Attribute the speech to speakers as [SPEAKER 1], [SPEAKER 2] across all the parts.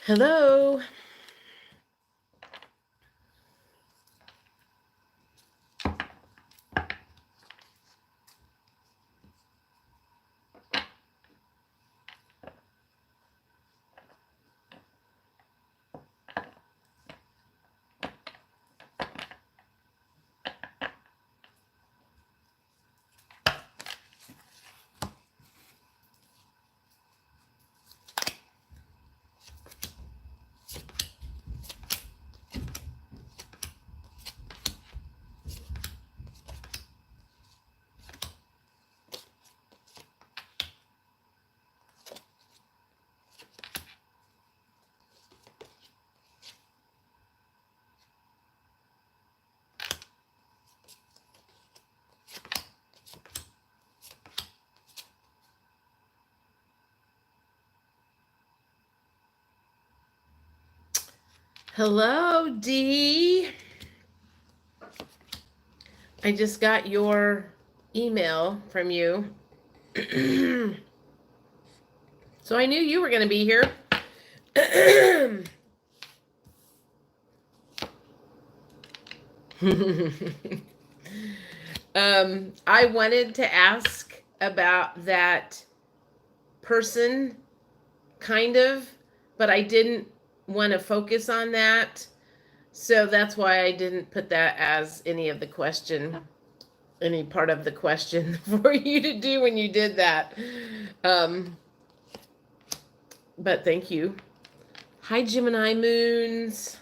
[SPEAKER 1] Hello. Hello, Dee. I just got your email from you. So I knew you were going to be here. I wanted to ask about that person, kind of, but I didn't want to focus on that. So that's why I didn't put that as any part of the question for you to do when you did that. But thank you. Hi, Gemini Moons.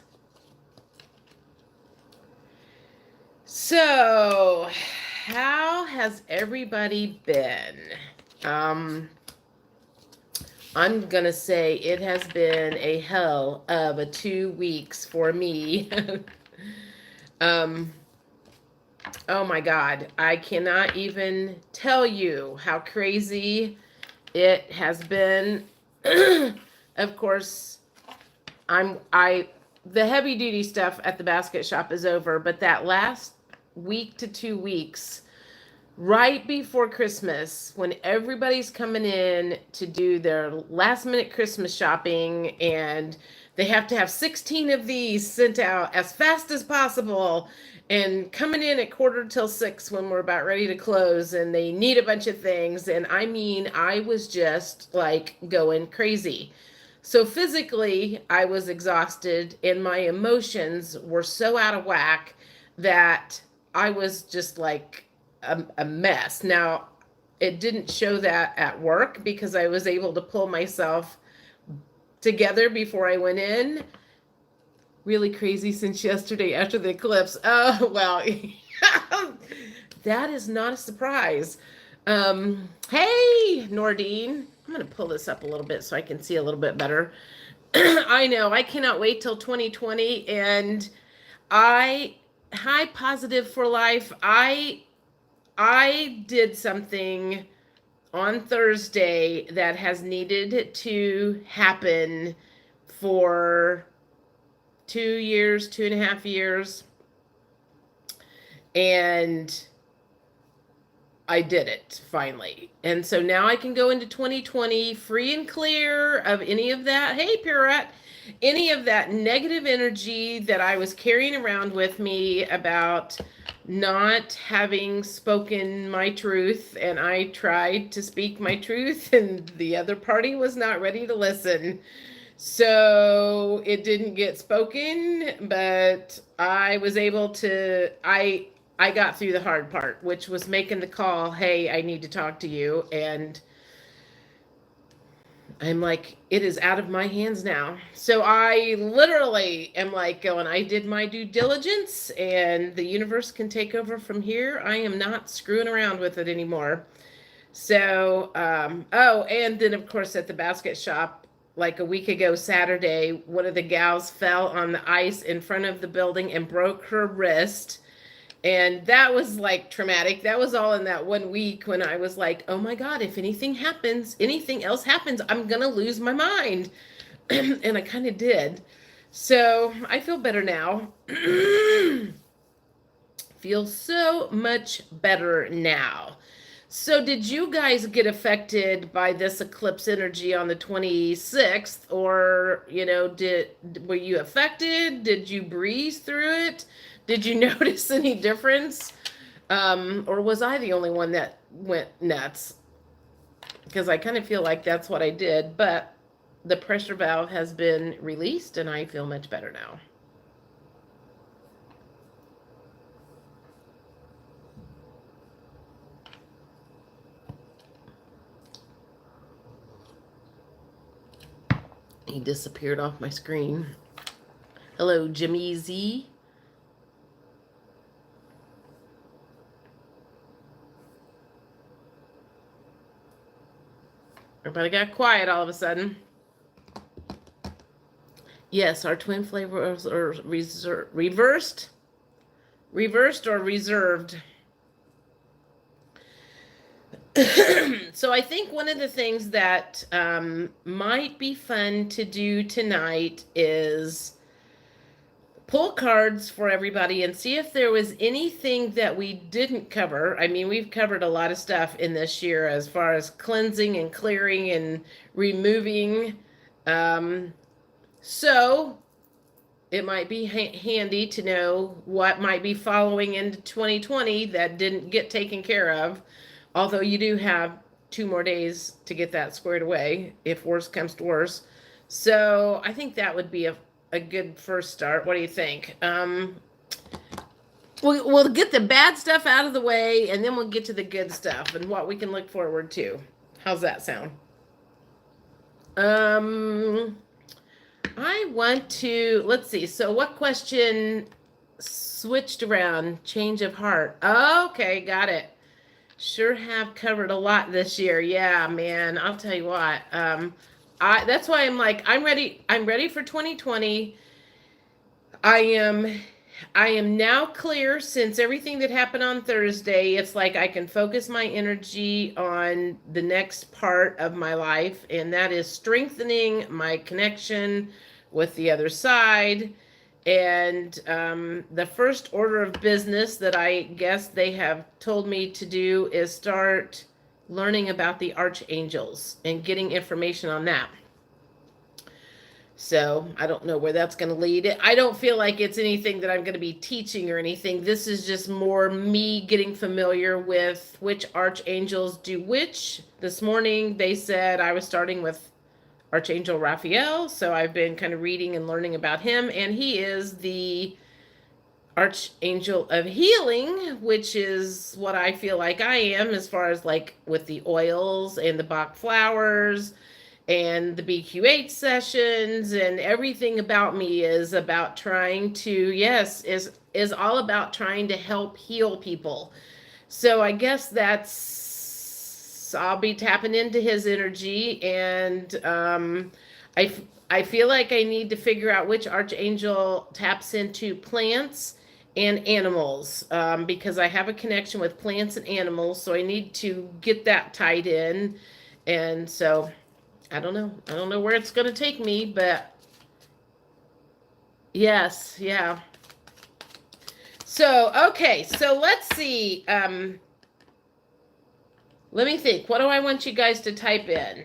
[SPEAKER 1] So, how has everybody been? I'm gonna say it has been a hell of a 2 weeks for me. Oh my God, I cannot even tell you how crazy it has been. Of course, the heavy duty stuff at the basket shop is over, but that last week to 2 weeks, right before Christmas, when everybody's coming in to do their last minute Christmas shopping and they have to have 16 of these sent out as fast as possible, and coming in at 5:45 when we're about ready to close, and they need a bunch of things. And I mean, I was just like going crazy. So physically, I was exhausted, and my emotions were so out of whack that I was just like a mess. Now, it didn't show that at work because I was able to pull myself together before I went in. Really crazy since yesterday after the eclipse. Oh, well, that is not a surprise. Hey, Nordine. I'm going to pull this up a little bit so I can see a little bit better. I know, I cannot wait till 2020. And hi, Positive for Life. I did something on Thursday that has needed to happen for 2 years, 2.5 years. And I did it finally. And so now I can go into 2020 free and clear of any of that. Hey, Pirouette. Any of that negative energy that I was carrying around with me about not having spoken my truth. And I tried to speak my truth, and the other party was not ready to listen. So it didn't get spoken, but I was able to, I got through the hard part, which was making the call, hey, I need to talk to you. And I'm like, it is out of my hands now. So I literally am like going, I did my due diligence and the universe can take over from here. I am not screwing around with it anymore. So, oh, and then of course at the basket shop, like a week ago Saturday, one of the gals fell on the ice in front of the building and broke her wrist. And that was like traumatic. That was all in that 1 week when I was like, oh my God, if anything happens, anything else happens, I'm going to lose my mind. And I kind of did. So I feel better now. Feel so much better now. So did you guys get affected by this eclipse energy on the 26th, or, were you affected? Did you breeze through it? Did you notice any difference? Or was I the only one that went nuts? Because I kind of feel like that's what I did, but the pressure valve has been released and I feel much better now. He disappeared off my screen. Hello, Jimmy Z. Everybody got quiet all of a sudden. Yes, our twin flavors are reversed or reserved. So I think one of the things that might be fun to do tonight is pull cards for everybody and see if there was anything that we didn't cover. I mean, we've covered a lot of stuff in this year as far as cleansing and clearing and removing. So it might be handy to know what might be following into 2020 that didn't get taken care of. Although you do have 2 more days to get that squared away if worse comes to worse. So I think that would be a good first start. What do you think? We'll get the bad stuff out of the way, and then we'll get to the good stuff and what we can look forward to. How's that sound? I want to, let's see. So what question switched around? Change of heart. Okay, got it. Sure have covered a lot this year. Yeah, man. I'll tell you what. That's why I'm like, I'm ready for 2020. I am now clear since everything that happened on Thursday. It's like I can focus my energy on the next part of my life, and that is strengthening my connection with the other side. And the first order of business that I guess they have told me to do is start learning about the archangels and getting information on that. So I don't know where that's going to lead. I don't feel like it's anything that I'm going to be teaching or anything. This is just more me getting familiar with which archangels do which. This morning they said I was starting with Archangel Raphael, so I've been kind of reading and learning about him, and he is the Archangel of Healing, which is what I feel like I am as far as like with the oils and the Bach flowers and the BQH sessions, and everything about me is about trying to, is all about trying to help heal people. So I guess I'll be tapping into his energy, and I feel like I need to figure out which archangel taps into plants and animals, because I have a connection with plants and animals, so I need to get that tied in. And so I don't know where it's going to take me, but yes, yeah. So, okay, so let's see. Let me think. What do I want you guys to type in?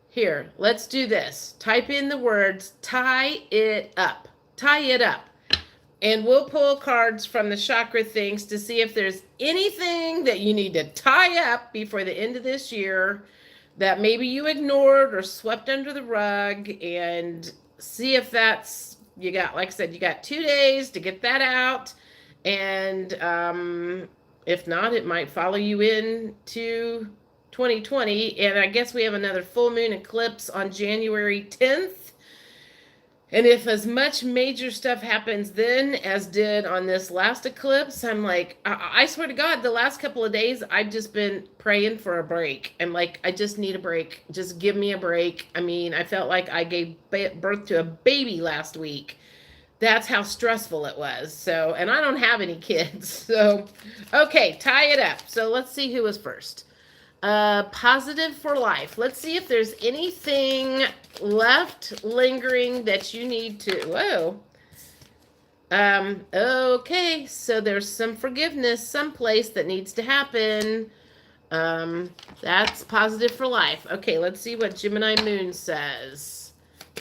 [SPEAKER 1] Here, let's do this. Type in the words, tie it up. Tie it up. And we'll pull cards from the chakra things to see if there's anything that you need to tie up before the end of this year that maybe you ignored or swept under the rug, and see if that's, you got, like I said, you got 2 days to get that out. And if not, it might follow you into 2020. And I guess we have another full moon eclipse on January 10th. And if as much major stuff happens then as did on this last eclipse, I'm like, I swear to God, the last couple of days, I've just been praying for a break. I'm like, I just need a break. Just give me a break. I mean, I felt like I gave birth to a baby last week. That's how stressful it was. So, and I don't have any kids. So, okay, tie it up. So let's see who was first. Positive for life. Let's see if there's anything left lingering that you need to, okay, so there's some forgiveness someplace that needs to happen. That's positive for life. Okay, let's see what Gemini Moon says.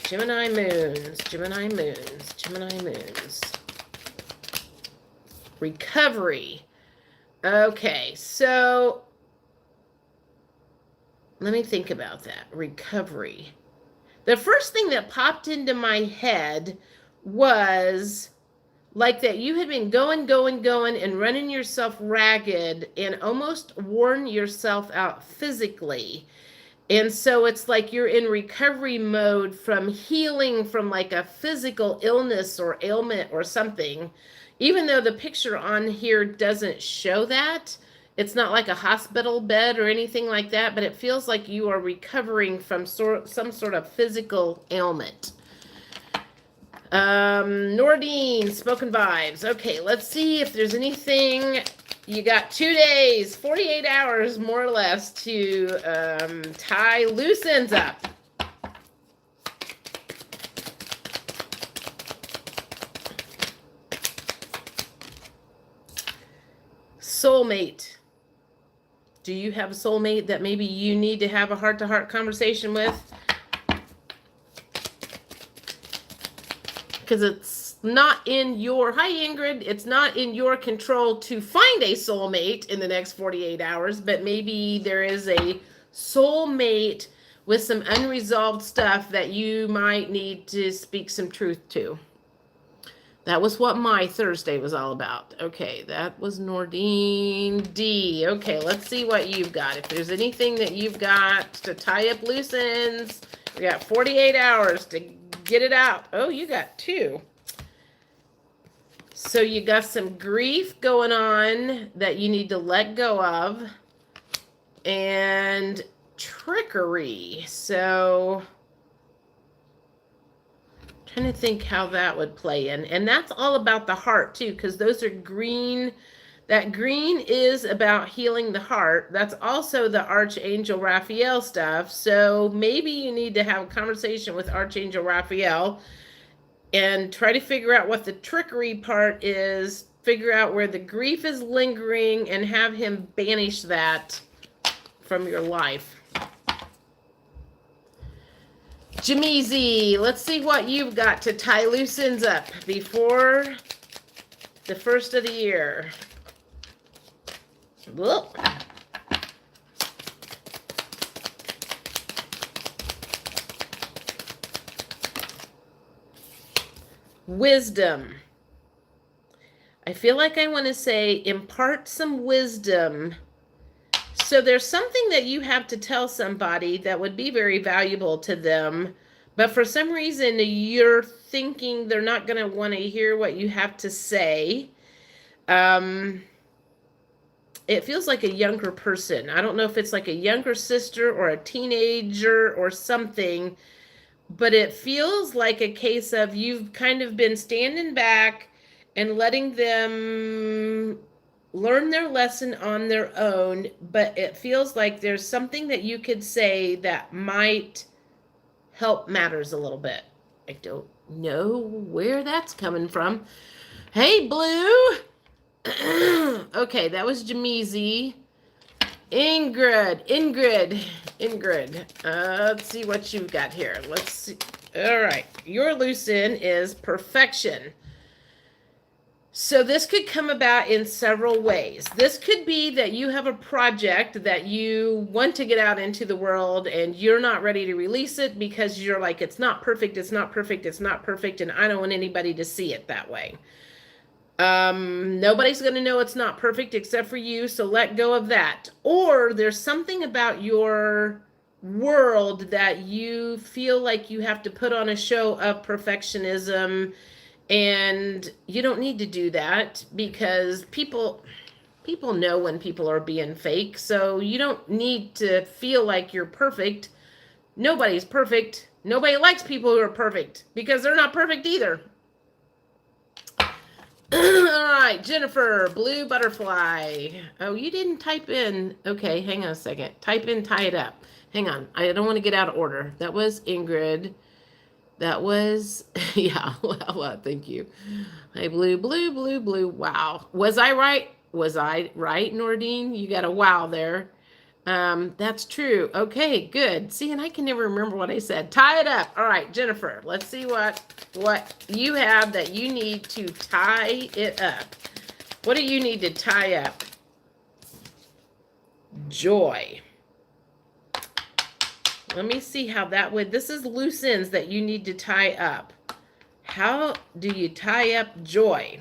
[SPEAKER 1] Gemini Moons, Gemini Moons, Gemini Moons. Recovery. Okay, so let me think about that. Recovery. The first thing that popped into my head was like that you had been going and running yourself ragged and almost worn yourself out physically. And so it's like you're in recovery mode from healing from like a physical illness or ailment or something. Even though the picture on here doesn't show that, it's not like a hospital bed or anything like that, but it feels like you are recovering from some sort of physical ailment. Nordine, spoken vibes. Okay, let's see if there's anything. You got 2 days, 48 hours more or less to tie loose ends up. Soulmate. Do you have a soulmate that maybe you need to have a heart-to-heart conversation with? Because it's not in your, hi Ingrid, it's not in your control to find a soulmate in the next 48 hours, but maybe there is a soulmate with some unresolved stuff that you might need to speak some truth to. That was what my Thursday was all about. Okay, that was Nordine D. Okay, let's see what you've got. If there's anything that you've got to tie up loose ends, we got 48 hours to get it out. Oh, you got 2. So you got some grief going on that you need to let go of. And trickery. So trying to think how that would play in. And that's all about the heart too, because those are green. That green is about healing the heart. That's also the Archangel Raphael stuff. So maybe you need to have a conversation with Archangel Raphael and try to figure out what the trickery part is, figure out where the grief is lingering, and have him banish that from your life. Jamizi, let's see what you've got to tie loose ends up before the first of the year. Whoop. Wisdom. I feel like I want to say impart some wisdom. So there's something that you have to tell somebody that would be very valuable to them, but for some reason you're thinking they're not going to want to hear what you have to say. It feels like a younger person. I don't know if it's like a younger sister or a teenager or something, but it feels like a case of you've kind of been standing back and letting them learn their lesson on their own, but it feels like there's something that you could say that might help matters a little bit. I don't know where that's coming from. Hey, Blue. Okay, that was Jamizi. Ingrid. Let's see what you've got here. Let's see. All right, your loose end is perfection. So this could come about in several ways. This could be that you have a project that you want to get out into the world and you're not ready to release it because you're like, it's not perfect, and I don't want anybody to see it that way. Nobody's going to know it's not perfect except for you, so let go of that. Or there's something about your world that you feel like you have to put on a show of perfectionism. And you don't need to do that because people know when people are being fake. So you don't need to feel like you're perfect. Nobody's perfect. Nobody likes people who are perfect because they're not perfect either. All right, Jennifer, blue butterfly. Oh, you didn't type in. Okay, hang on a second. Type in, tie it up. Hang on. I don't want to get out of order. That was Ingrid. That was, yeah, well, thank you. Hey, blue. Wow. Was I right? Nordine? You got a wow there. That's true. Okay, good. See, and I can never remember what I said. Tie it up. All right, Jennifer, let's see what you have that you need to tie it up. What do you need to tie up? Joy. Let me see how that would, this is loose ends that you need to tie up. How do you tie up joy?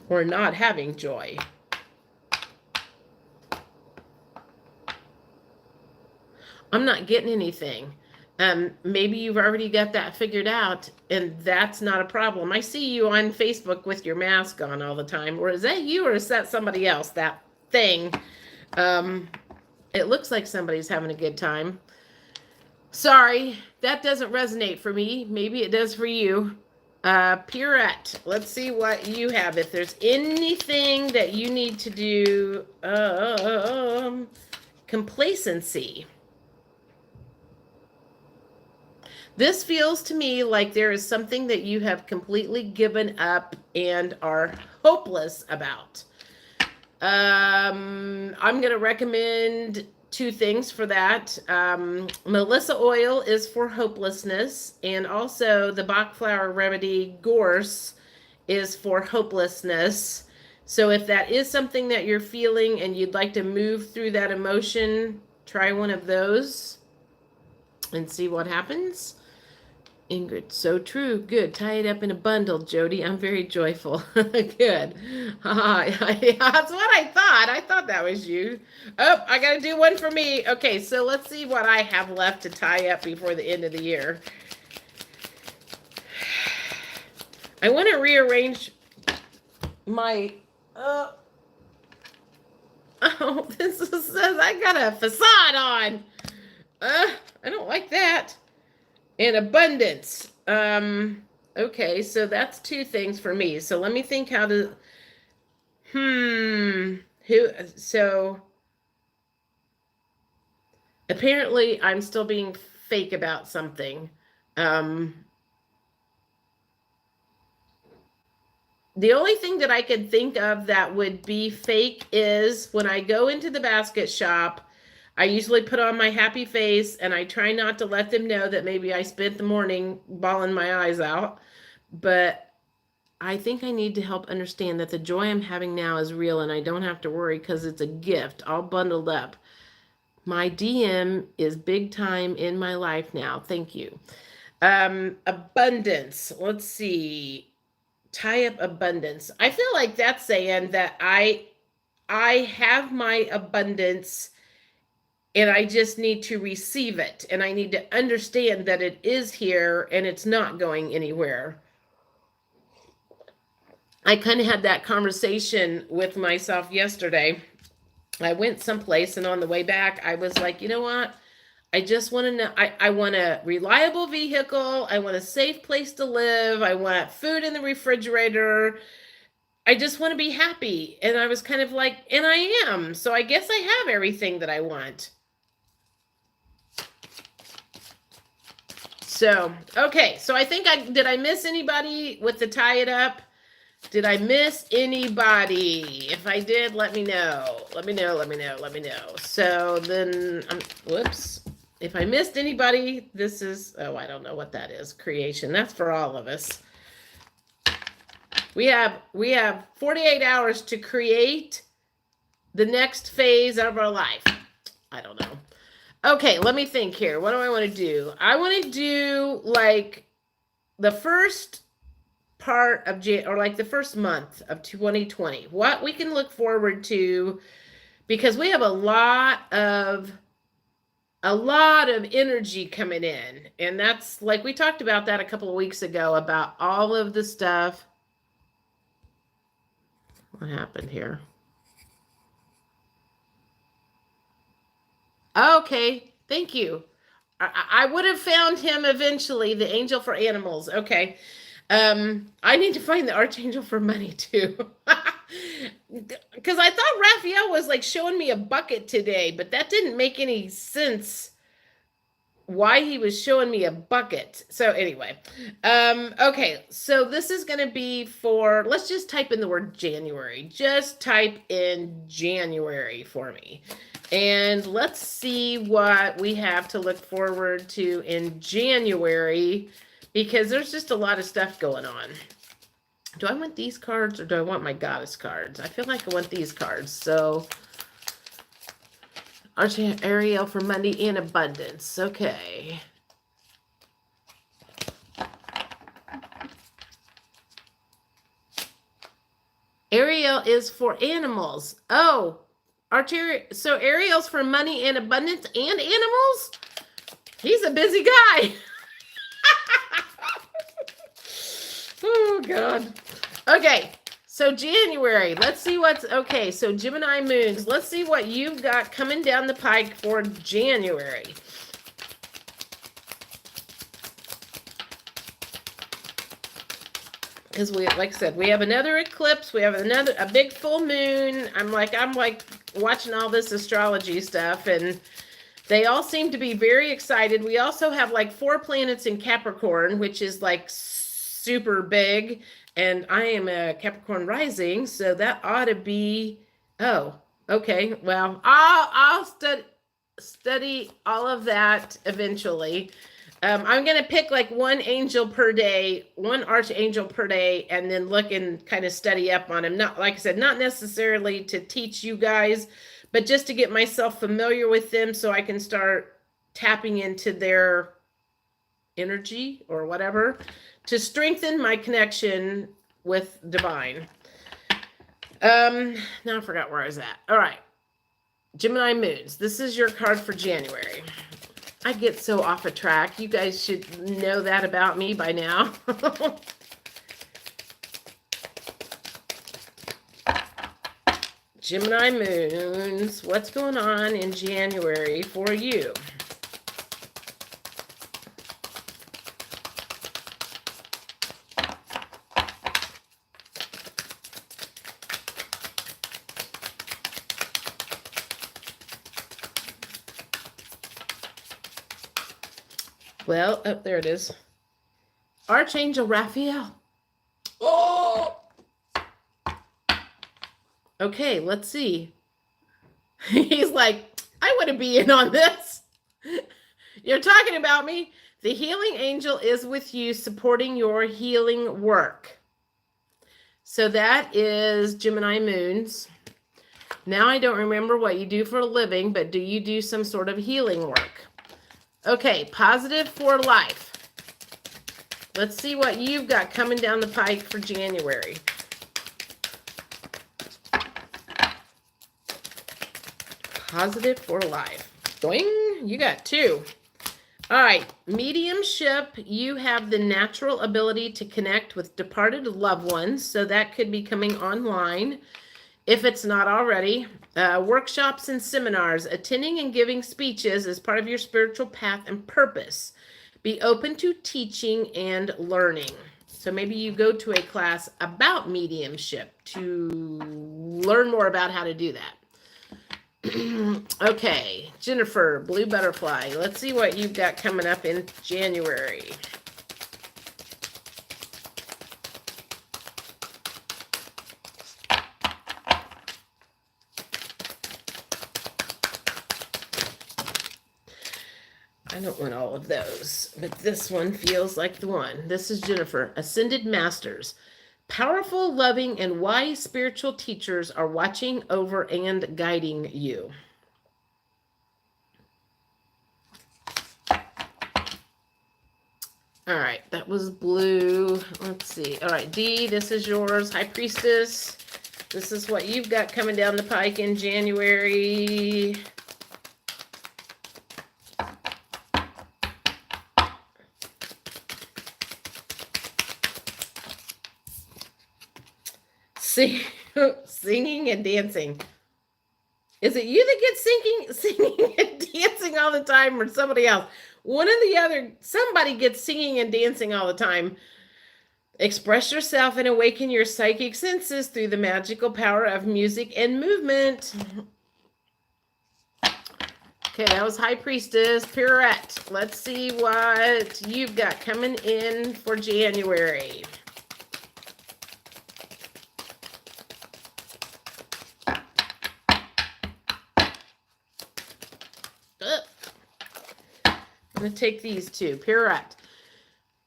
[SPEAKER 1] Or not having joy? I'm not getting anything. Maybe you've already got that figured out, and that's not a problem. I see you on Facebook with your mask on all the time. Or is that you, or is that somebody else? That thing. It looks like somebody's having a good time. Sorry, that doesn't resonate for me. Maybe it does for you. Pierrette, let's see what you have. If there's anything that you need to do, complacency. This feels to me like there is something that you have completely given up and are hopeless about. I'm going to recommend 2 things for that. Melissa oil is for hopelessness, and also the Bach flower remedy gorse is for hopelessness. So if that is something that you're feeling and you'd like to move through that emotion, try one of those and see what happens. Ingrid, so true. Good. Tie it up in a bundle, Jody. I'm very joyful. Good. That's what I thought. I thought that was you. Oh, I got to do one for me. Okay, so let's see what I have left to tie up before the end of the year. I want to rearrange my... this says I got a facade on. I don't like that. And abundance. Okay, so that's 2 things for me. So let me think how to, so apparently I'm still being fake about something. The only thing that I could think of that would be fake is when I go into the basket shop, I usually put on my happy face and I try not to let them know that maybe I spent the morning bawling my eyes out. But I think I need to help understand that the joy I'm having now is real and I don't have to worry because it's a gift all bundled up. My DM is big time in my life now. Thank you. Abundance. Let's see. Tie up abundance. I feel like that's saying that I have my abundance and I just need to receive it. And I need to understand that it is here and it's not going anywhere. I kind of had that conversation with myself yesterday. I went someplace and on the way back, I was like, you know what? I just want to know, I want a reliable vehicle. I want a safe place to live. I want food in the refrigerator. I just want to be happy. And I was kind of like, and I am. So I guess I have everything that I want. So, okay. So I think did I miss anybody with the tie it up? Did I miss anybody? If I did, let me know. Let me know. So then, whoops. If I missed anybody, this is, oh, I don't know what that is. Creation. That's for all of us. We have 48 hours to create the next phase of our life. I don't know. Okay, let me think here. What do I want to do? I want to do like the first part of or like the first month of 2020. What we can look forward to, because we have a lot of energy coming in. And that's like we talked about that a couple of weeks ago about all of the stuff. What happened here? Okay, thank you. I would have found him eventually, the angel for animals. Okay. I need to find the archangel for money too. Because I thought Raphael was like showing me a bucket today, but that didn't make any sense why he was showing me a bucket. So anyway, okay, so this is going to be for, let's just type in the word January. Just type in January for me. And let's see what we have to look forward to in January, because there's just a lot of stuff going on. Do I want these cards or do I want my goddess cards? I feel like I want these cards. So Ariel for money in abundance. Okay. Ariel is for animals. Oh, so Ariel's for money and abundance and animals? He's a busy guy. Oh, God. Okay. So January, let's see what's, okay, so Gemini moons, let's see what you've got coming down the pike for January. Because we, like I said, we have another eclipse, we have a big full moon. I'm like watching all this astrology stuff, and they all seem to be very excited. We also have like 4 planets in Capricorn, which is like super big. And I am a Capricorn rising, so that ought to be, oh, okay. Well, I'll study all of that eventually. I'm going to pick like one angel per day, one archangel per day, and then look and kind of study up on him. Not, like I said, not necessarily to teach you guys, but just to get myself familiar with them so I can start tapping into their energy or whatever, to strengthen my connection with divine. Now I forgot where I was at. All right. Gemini moons. This is your card for January. I get so off a track. You guys should know that about me by now. Gemini moons. What's going on in January for you? Well, oh, there it is. Archangel Raphael. Oh! Okay, let's see. He's like, I want to be in on this. You're talking about me. The healing angel is with you, supporting your healing work. So that is Gemini moons. Now I don't remember what you do for a living, but do you do some sort of healing work? Okay, positive for life. Let's see what you've got coming down the pike for January. Positive for life. Doing, you got 2. All right, mediumship, you have the natural ability to connect with departed loved ones, so that could be coming online if it's not already. Workshops and seminars, attending and giving speeches as part of your spiritual path and purpose. Be open to teaching and learning. So maybe you go to a class about mediumship to learn more about how to do that. Okay, Jennifer, Blue Butterfly. Let's see what you've got coming up in January. I don't want all of those, but this one feels like the one. This is Jennifer. Ascended Masters. Powerful, loving, and wise spiritual teachers are watching over and guiding you. All right, that was blue. Let's see. All right, D, this is yours. High Priestess. This is what you've got coming down the pike in January. Singing and dancing. Is it you that gets singing and dancing all the time, or somebody else? One or the other. Somebody gets singing and dancing all the time. Express yourself and awaken your psychic senses through the magical power of music and movement. Okay, that was High Priestess. Pierrette, let's see what you've got coming in for January. I'm going to take these two. Pierrette.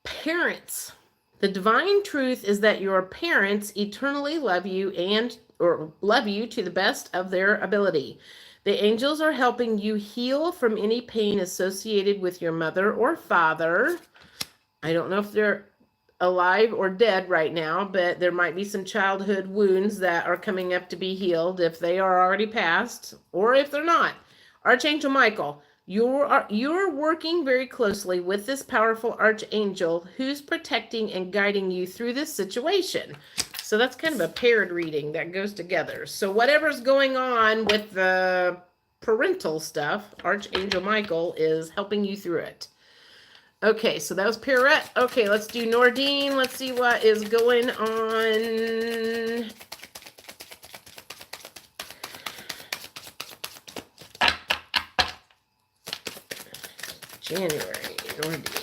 [SPEAKER 1] Parents. The divine truth is that your parents eternally love you or love you to the best of their ability. The angels are helping you heal from any pain associated with your mother or father. I don't know if they're alive or dead right now, but there might be some childhood wounds that are coming up to be healed if they are already past or if they're not. Archangel Michael, you're working very closely with this powerful archangel who's protecting and guiding you through this situation. So that's kind of a paired reading that goes together. So whatever's going on with the parental stuff, Archangel Michael is helping you through it. Okay, so that was Pierrette. Okay, let's do Nordine. Let's see what is going on. January, Nordine.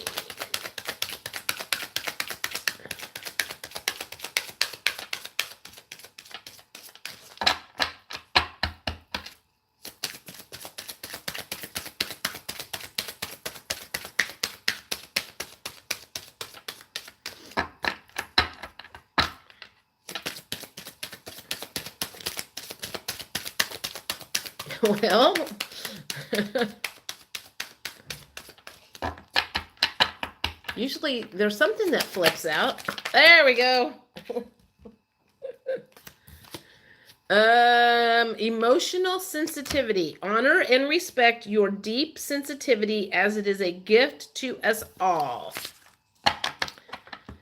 [SPEAKER 1] Well, usually there's something that flips out. There we go. Emotional sensitivity. Honor and respect your deep sensitivity as it is a gift to us all.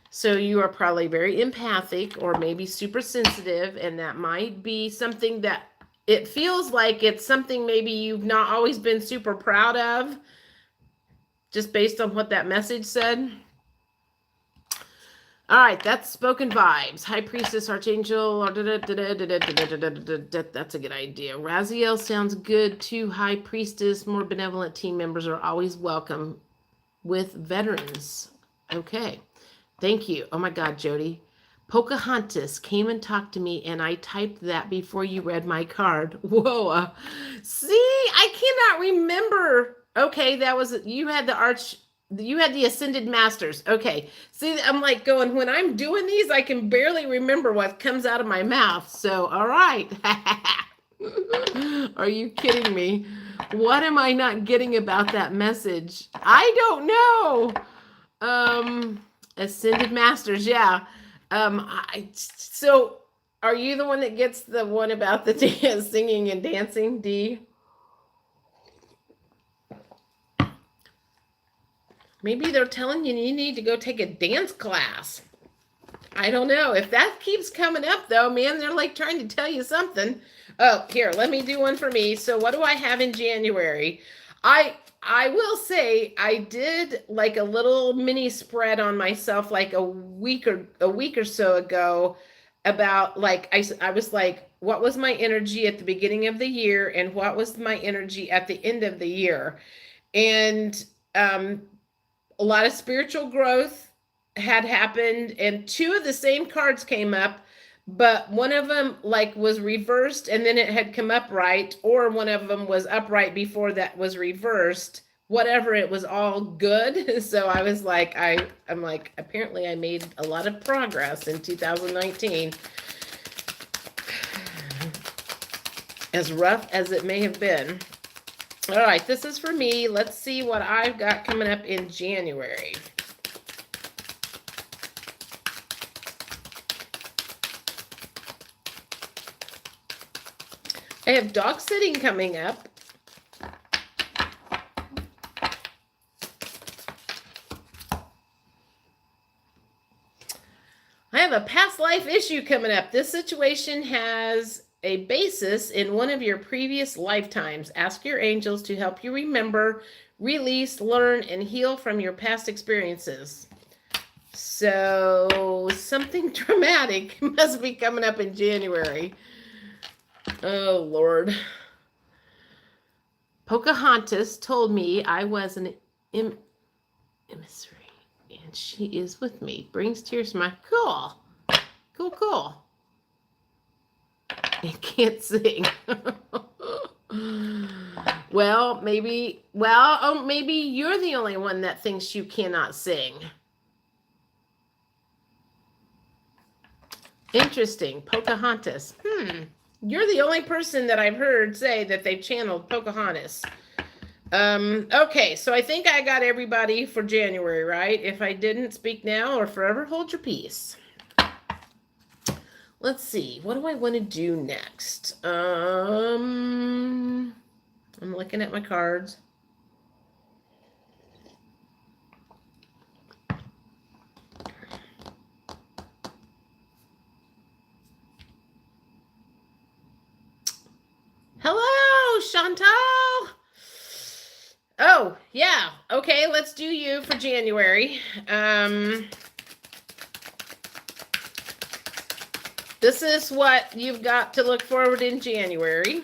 [SPEAKER 1] So you are probably very empathic or maybe super sensitive, and that might be something that it feels like it's something maybe you've not always been super proud of, just based on what that message said. All right, that's spoken vibes. High Priestess, Archangel. That's a good idea. Raziel sounds good too. High Priestess, more benevolent team members are always welcome with veterans. Okay, thank you. Oh my God, Jody. Pocahontas came and talked to me, and I typed that before you read my card. Whoa. See, I cannot remember. Okay, that was, you had the Ascended Masters. Okay. See, I'm like going, when I'm doing these, I can barely remember what comes out of my mouth. So, all right. Are you kidding me? What am I not getting about that message? I don't know. Ascended Masters, yeah. So are you the one that gets the one about the dance, singing and dancing, D? Maybe they're telling you need to go take a dance class. I don't know. If that keeps coming up, though, man, they're like trying to tell you something. Oh, here, let me do one for me. So what do I have in January? I will say I did like a little mini spread on myself like a week or so ago about like I was like, what was my energy at the beginning of the year and what was my energy at the end of the year? And a lot of spiritual growth had happened, and two of the same cards came up, but one of them like was reversed and then it had come upright, or one of them was upright before that was reversed. Whatever, it was all good. So I was like, I'm like, apparently I made a lot of progress in 2019. As rough as it may have been. All right, this is for me. Let's see what I've got coming up in January. I have dog sitting coming up. I have a past life issue coming up. This situation has a basis in one of your previous lifetimes. Ask your angels to help you remember, release, learn, and heal from your past experiences. So something dramatic must be coming up in January. Oh, Lord. Pocahontas told me I was an emissary, and she is with me. Brings tears to my cool. Cool. I can't sing. Well, maybe you're the only one that thinks you cannot sing. Interesting. Pocahontas. You're the only person that I've heard say that they've channeled Pocahontas. Okay, so I think I got everybody for January, right? If I didn't, speak now or forever hold your peace. Let's see. What do I want to do next? I'm looking at my cards. Hello, Chantal. Oh, yeah. Okay, let's do you for January. This is what you've got to look forward in January.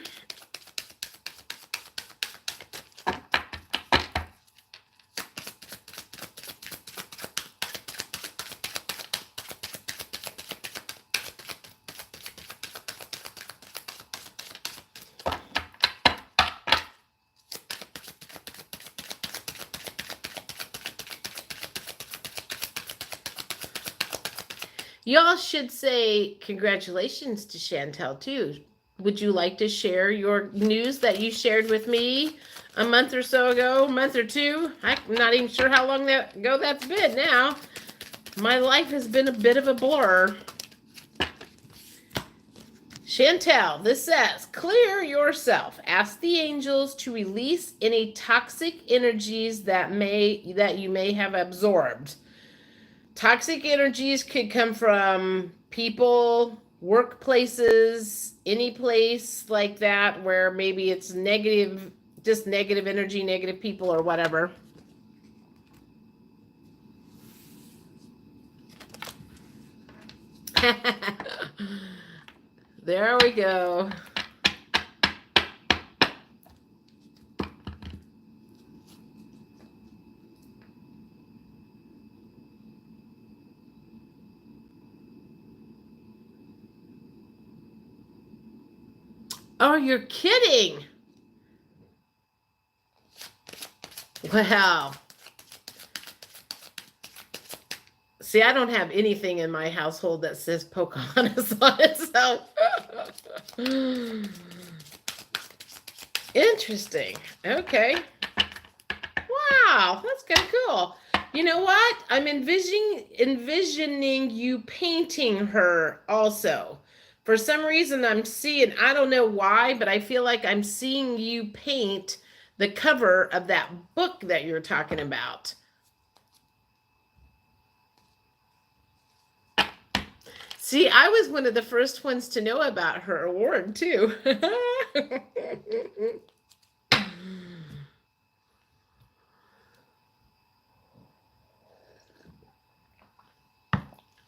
[SPEAKER 1] Y'all should say congratulations to Chantel too. Would you like to share your news that you shared with me a month or so ago, month or two? I'm not even sure how long ago that's been now. My life has been a bit of a blur. Chantel, this says, clear yourself. Ask the angels to release any toxic energies that you may have absorbed. Toxic energies could come from people, workplaces, any place like that where maybe it's negative, just negative energy, negative people or whatever. There we go. Oh, you're kidding. Wow. See, I don't have anything in my household that says Pocahontas on it, so. Interesting. Okay. Wow, that's kind of cool. You know what? I'm envisioning you painting her also. For some reason, I'm seeing, I don't know why, but I feel like I'm seeing you paint the cover of that book that you're talking about. See, I was one of the first ones to know about her award, too.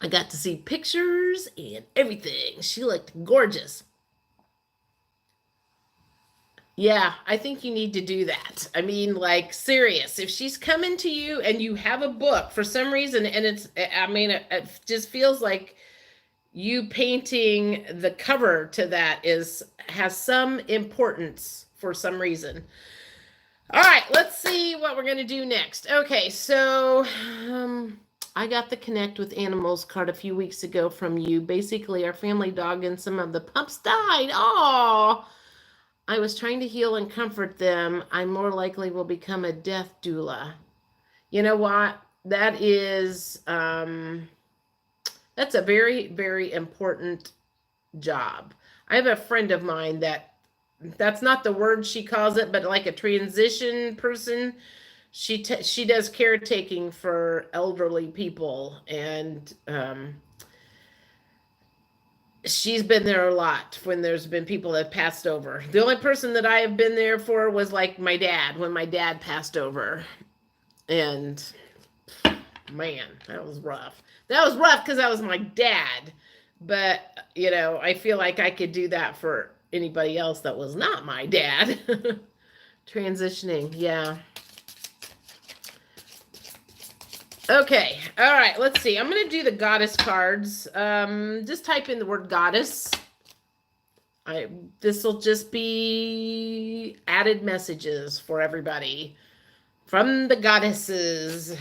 [SPEAKER 1] I got to see pictures and everything. She looked gorgeous. Yeah, I think you need to do that. I mean, like, serious. If she's coming to you and you have a book for some reason, and it just feels like you painting the cover to that has some importance for some reason. All right, let's see what we're going to do next. Okay, so I got the Connect with Animals card a few weeks ago from you. Basically, our family dog and some of the pups died. Oh, I was trying to heal and comfort them. I more likely will become a death doula. You know what? That is, that's a very, very important job. I have a friend of mine that's not the word she calls it, but like a transition person. She does caretaking for elderly people, and she's been there a lot when there's been people that passed over. The only person that I have been there for was like my dad, when my dad passed over. And man, that was rough. That was rough because that was my dad. But, you know, I feel like I could do that for anybody else that was not my dad. Transitioning, yeah. Okay, all right, let's see. I'm going to do the goddess cards. Just type in the word goddess. This will just be added messages for everybody from the goddesses.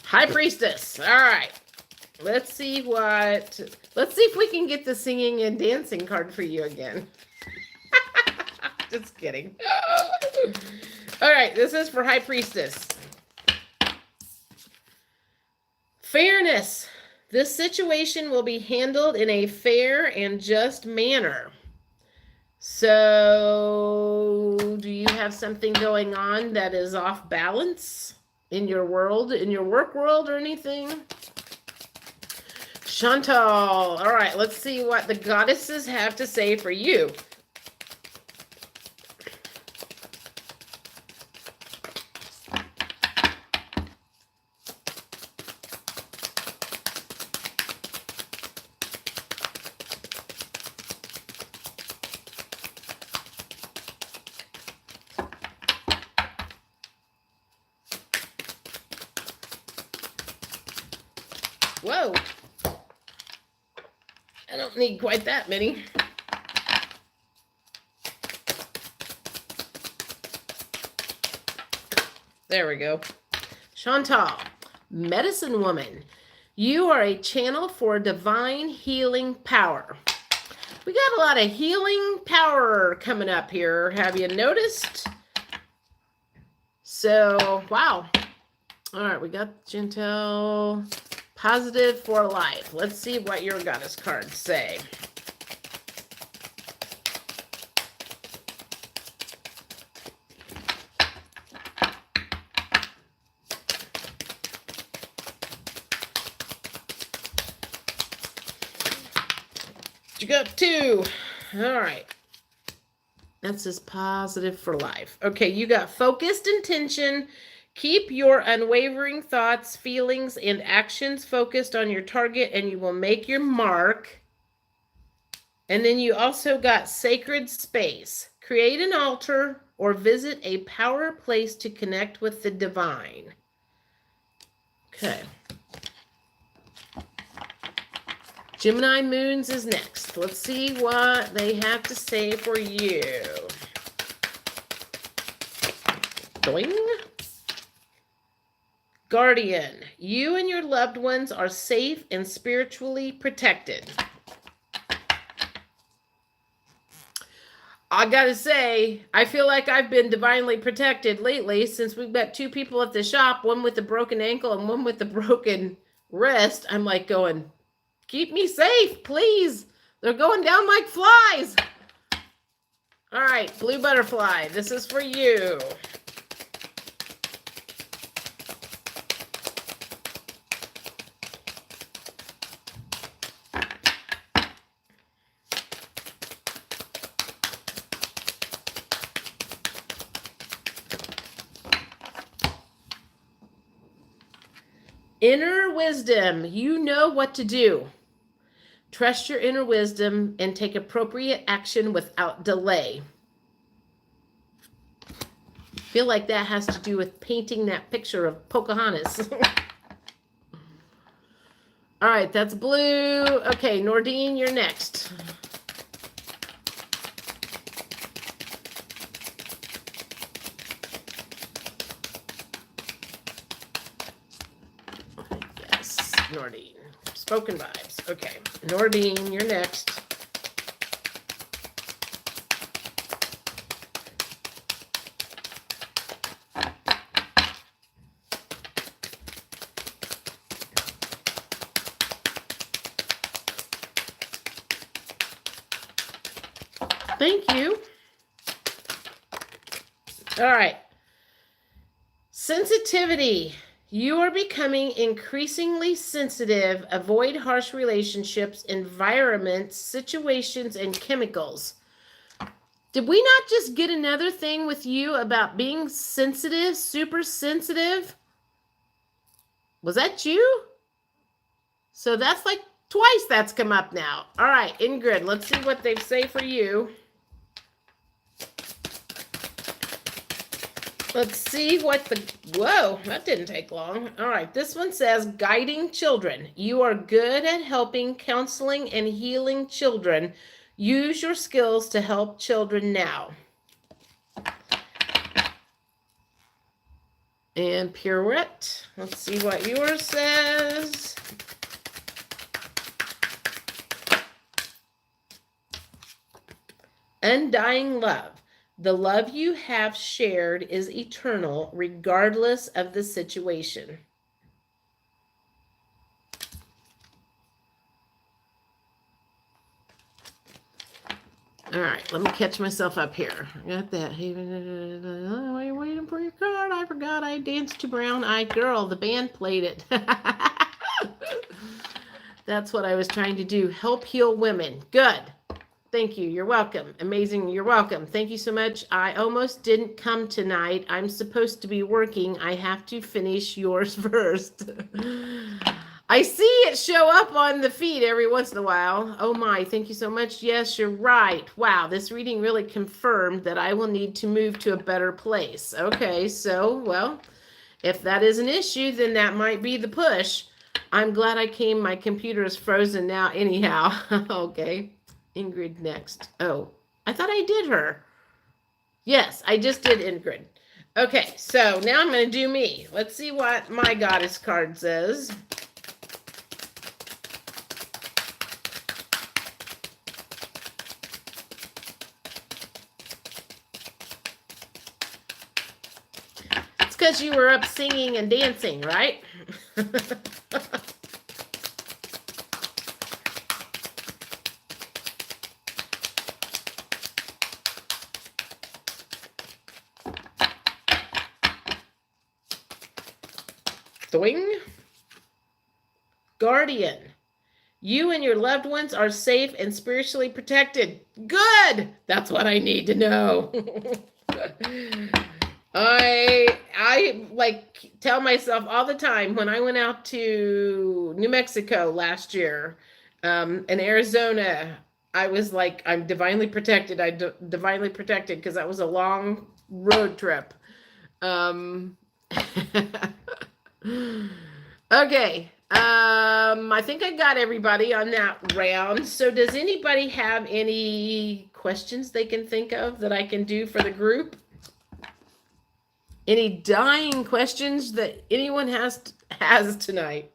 [SPEAKER 1] High Priestess. All right. Let's see if we can get the singing and dancing card for you again. Just kidding. All right, this is for High Priestess. Fairness. This situation will be handled in a fair and just manner. So, do you have something going on that is off balance in your world, in your work world or anything? Chantal. All right, let's see what the goddesses have to say for you. Whoa. I don't need quite that many. There we go. Chantal, medicine woman. You are a channel for divine healing power. We got a lot of healing power coming up here. Have you noticed? So, wow. All right, we got Chantal. Positive for life. Let's see what your goddess cards say. You got 2. All right. That says positive for life. Okay, you got focused intention. Keep your unwavering thoughts, feelings, and actions focused on your target, and you will make your mark. And then you also got sacred space. Create an altar or visit a power place to connect with the divine. Okay. Gemini Moons is next. Let's see what they have to say for you. Doing. Guardian, you and your loved ones are safe and spiritually protected. I gotta say, I feel like I've been divinely protected lately since we've got 2 people at the shop, one with a broken ankle and one with a broken wrist. I'm like going, keep me safe, please. They're going down like flies. All right, Blue Butterfly, this is for you. Inner wisdom. You know what to do. Trust your inner wisdom and take appropriate action without delay. I feel like that has to do with painting that picture of Pocahontas. All right, that's blue. Okay, Nordine, you're next. Nordine. Spoken vibes. Okay. Nordine, you're next. Thank you. All right. Sensitivity. You are becoming increasingly sensitive. Avoid harsh relationships, environments, situations, and chemicals. Did we not just get another thing with you about being sensitive, super sensitive? Was that you? So that's like Twice that's come up now. All right, Ingrid, let's see what they say for you. Let's see what the, whoa, that didn't take long. All right, this one says, guiding children. You are good at helping, counseling, and healing children. Use your skills to help children now. And Pirouette, let's see what yours says. Undying love. The love you have shared is eternal, regardless of the situation. All right, let me catch myself up here. Got that. While you're waiting for your card, I forgot I danced to Brown Eyed Girl. The band played it. That's what I was trying to do. Help heal women. Good. Thank you. You're welcome. Amazing. You're welcome. Thank you so much. I almost didn't come tonight. I'm supposed to be working. I have to finish yours first. I see it show up on the feed every once in a while. Oh my, thank you so much. Yes, you're right. Wow, this reading really confirmed that I will need to move to a better place. Okay, so, well, if that is an issue, then that might be the push. I'm glad I came. My computer is frozen now anyhow. Okay. Ingrid next. Oh, I thought I did her. Yes, I just did Ingrid. Okay, so now I'm going to do me. Let's see what my goddess card says. It's because you were up singing and dancing, right? Doing. Guardian. You and your loved ones are safe and spiritually protected. Good. That's what I need to know. I like tell myself all the time when I went out to New Mexico last year, in Arizona, I was like, I'm divinely protected. Divinely protected because that was a long road trip. Okay. I think I got everybody on that round. So does anybody have any questions they can think of that I can do for the group? Any dying questions that anyone has tonight?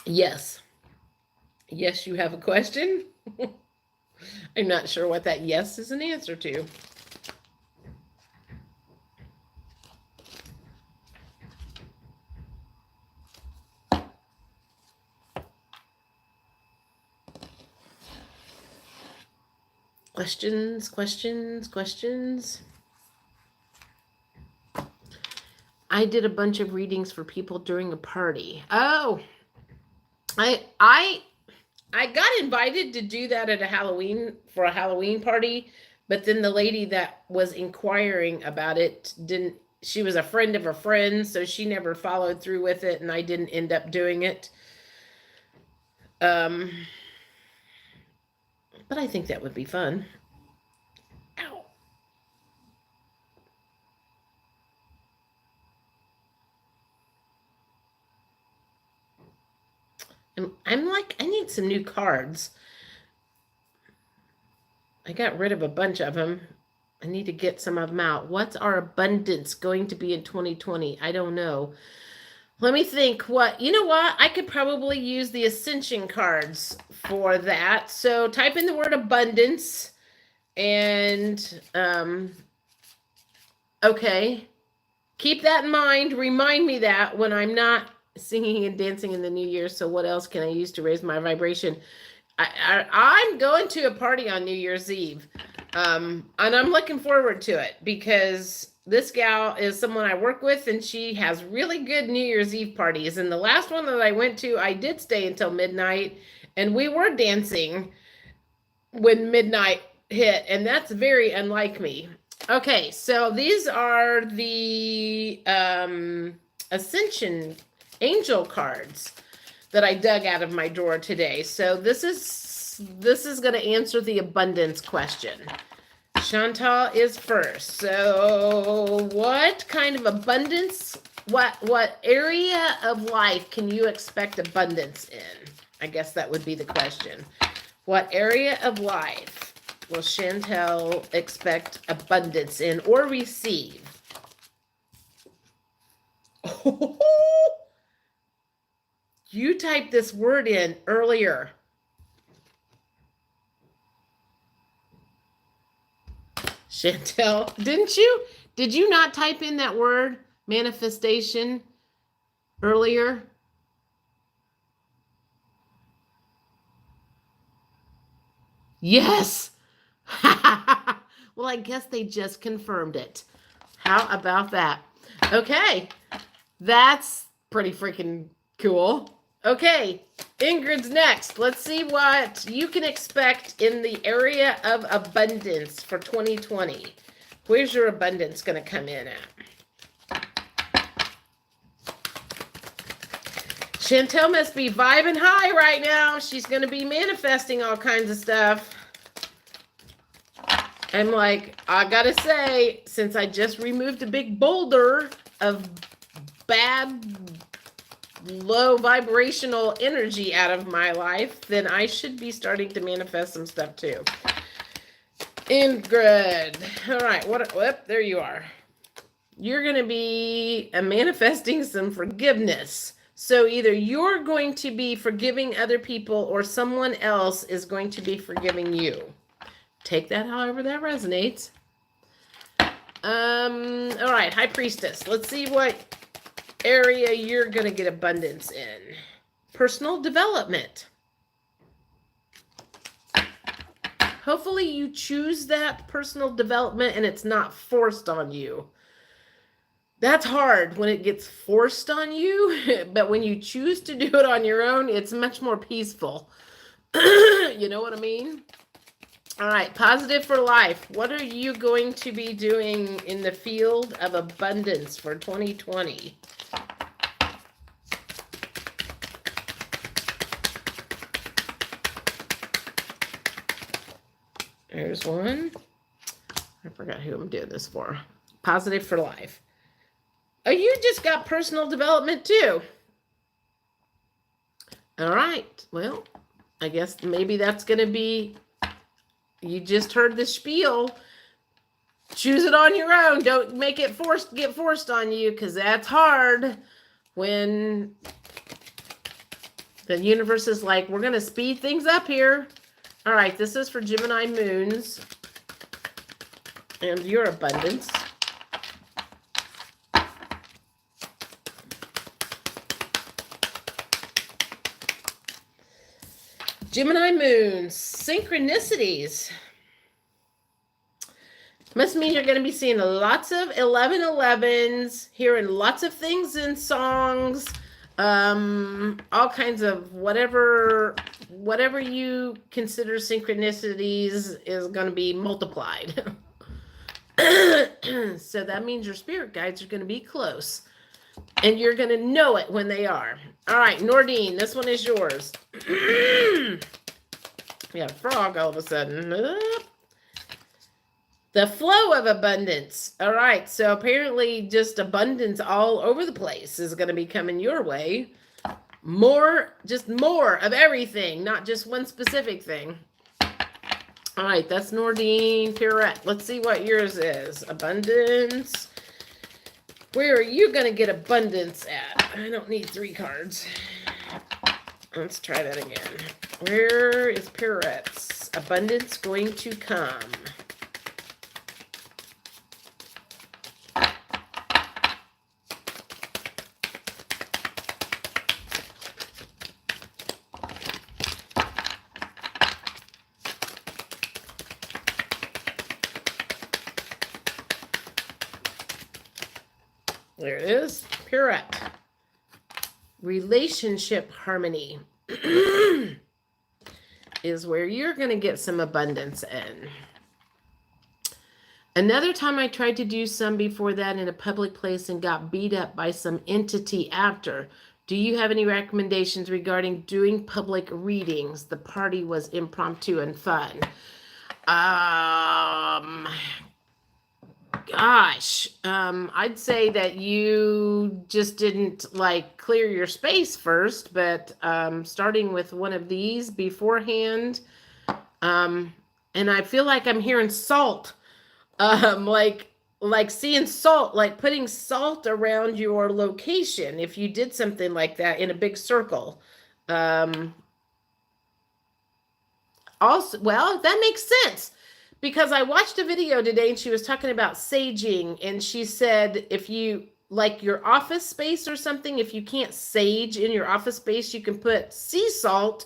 [SPEAKER 1] Yes. Yes, you have a question? I'm not sure what that yes is an answer to. Questions. I did a bunch of readings for people during a party. Oh, I got invited to do that at a Halloween party, but then the lady that was inquiring about it didn't, she was a friend of a friend, so she never followed through with it, and I didn't end up doing it. But I think that would be fun. Ow. I'm like, I need some new cards. I got rid of a bunch of them. I need to get some of them out. What's our abundance going to be in 2020? I don't know. Let me think. You know what? I could probably use the Ascension cards for that. So type in the word abundance and, okay. Keep that in mind. Remind me that when I'm not singing and dancing in the new year. So what else can I use to raise my vibration? I'm going to a party on New Year's Eve. And I'm looking forward to it because this gal is someone I work with and she has really good New Year's Eve parties. And the last one that I went to, I did stay until midnight and we were dancing when midnight hit. And that's very unlike me. Okay, so these are the Ascension Angel cards that I dug out of my drawer today. So this is going to answer the abundance question. Chantal is first. So what kind of abundance, what area of life can you expect abundance in? I guess that would be the question. What area of life will Chantal expect abundance in or receive? You typed this word in earlier. Chantal, didn't you? Did you not type in that word, manifestation, earlier? Yes. Well, I guess they just confirmed it. How about that? Okay. That's pretty freaking cool. Okay. Ingrid's next. Let's see what you can expect in the area of abundance for 2020. Where's your abundance going to come in at? Chantel must be vibing high right now. She's going to be manifesting all kinds of stuff. I'm like, I gotta say, since I just removed a big boulder of bad, low vibrational energy out of my life, then I should be starting to manifest some stuff too. Ingrid. All right, what there you are. You're going to be manifesting some forgiveness. So either you're going to be forgiving other people or someone else is going to be forgiving you. Take that however that resonates. All right, High Priestess. Let's see what area you're going to get abundance in. Personal development. Hopefully you choose that personal development and it's not forced on you. That's hard when it gets forced on you, but when you choose to do it on your own, it's much more peaceful. You know what I mean? All right, positive for life. What are you going to be doing in the field of abundance for 2020? There's one. I forgot who I'm doing this for. Positive for life. Oh, you just got personal development too. All right. Well, I guess maybe that's going to be... You just heard the spiel. Choose it on your own. Don't make it get forced on you, because that's hard when the universe is like, we're going to speed things up here. All right, this is for Gemini moons and your abundance. Gemini moons, synchronicities. Must mean you're going to be seeing lots of 1111s, hearing lots of things in songs, all kinds of whatever you consider synchronicities is going to be multiplied. So that means your spirit guides are going to be close. And you're going to know it when they are. All right, Nordine, this one is yours. We have a frog all of a sudden. The flow of abundance. All right, so apparently just abundance all over the place is going to be coming your way. Just more of everything, not just one specific thing. All right, that's Nordine Pirette. Let's see what yours is. Abundance. Where are you going to get abundance at? I don't need 3 cards. Let's try that again. Where is Pirette's abundance going to come? There it is. Pirette. Relationship harmony is where you're going to get some abundance in. Another time I tried to do some before that in a public place and got beat up by some entity after. Do you have any recommendations regarding doing public readings? The party was impromptu and fun. Um, I'd say that you just didn't like clear your space first, but starting with one of these beforehand, and I feel like I'm hearing salt, like seeing salt, like putting salt around your location. If you did something like that in a big circle, um, also, well, that makes sense because I watched a video today and she was talking about saging, and she said if you like your office space or something, if you can't sage in your office space, you can put sea salt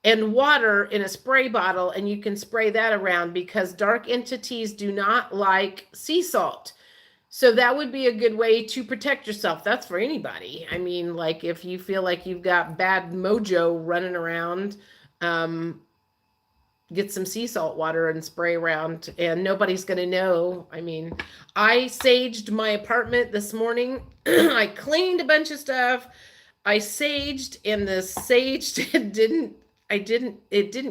[SPEAKER 1] and water in a spray bottle and you can spray that around because dark entities do not like sea salt. So that would be a good way to protect yourself. That's for anybody. I mean, like if you feel like you've got bad mojo running around, um, get some sea salt water and spray around and nobody's going to know. I mean, I saged my apartment this morning. I cleaned a bunch of stuff. I saged and the sage it didn't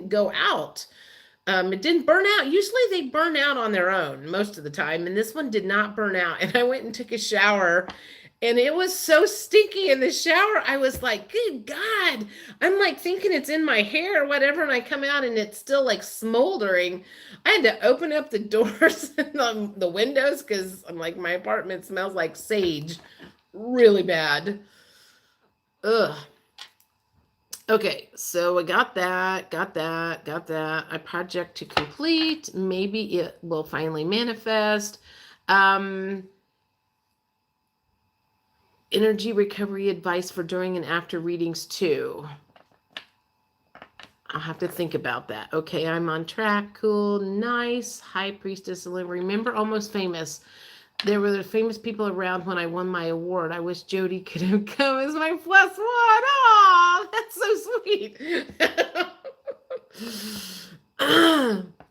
[SPEAKER 1] go out. It didn't burn out. Usually they burn out on their own most of the time, and this one did not burn out. And I went and took a shower, and it was so stinky in the shower. I was like, good God. I'm like thinking it's in my hair or whatever, and I come out and it's still like smoldering. I had to open up the doors and the windows because I'm like, my apartment smells like sage really bad. Ugh. Okay, so I got that. A project to complete. Maybe it will finally manifest. Energy recovery advice for during and after readings too. I'll have to think about that. Okay, I'm on track. Cool, nice. High Priestess. Remember Almost Famous. There were the famous people around when I won my award. I wish Jody could have come as my plus one. Oh, that's so sweet.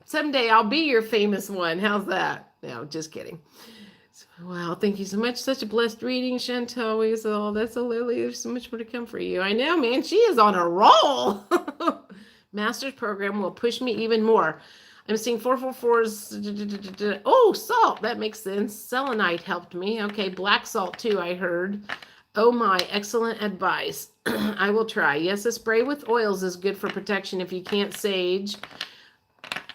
[SPEAKER 1] Someday I'll be your famous one. How's that? No, just kidding. Wow, thank you so much. Such a blessed reading, Chantel. Oh, that's a Lily. There's so much more to come for you. I know, man. She is on a roll. Master's program will push me even more. I'm seeing 444s. Oh, salt. That makes sense. Selenite helped me. Okay, black salt too, I heard. Oh my, excellent advice. I will try. Yes, a spray with oils is good for protection if you can't sage.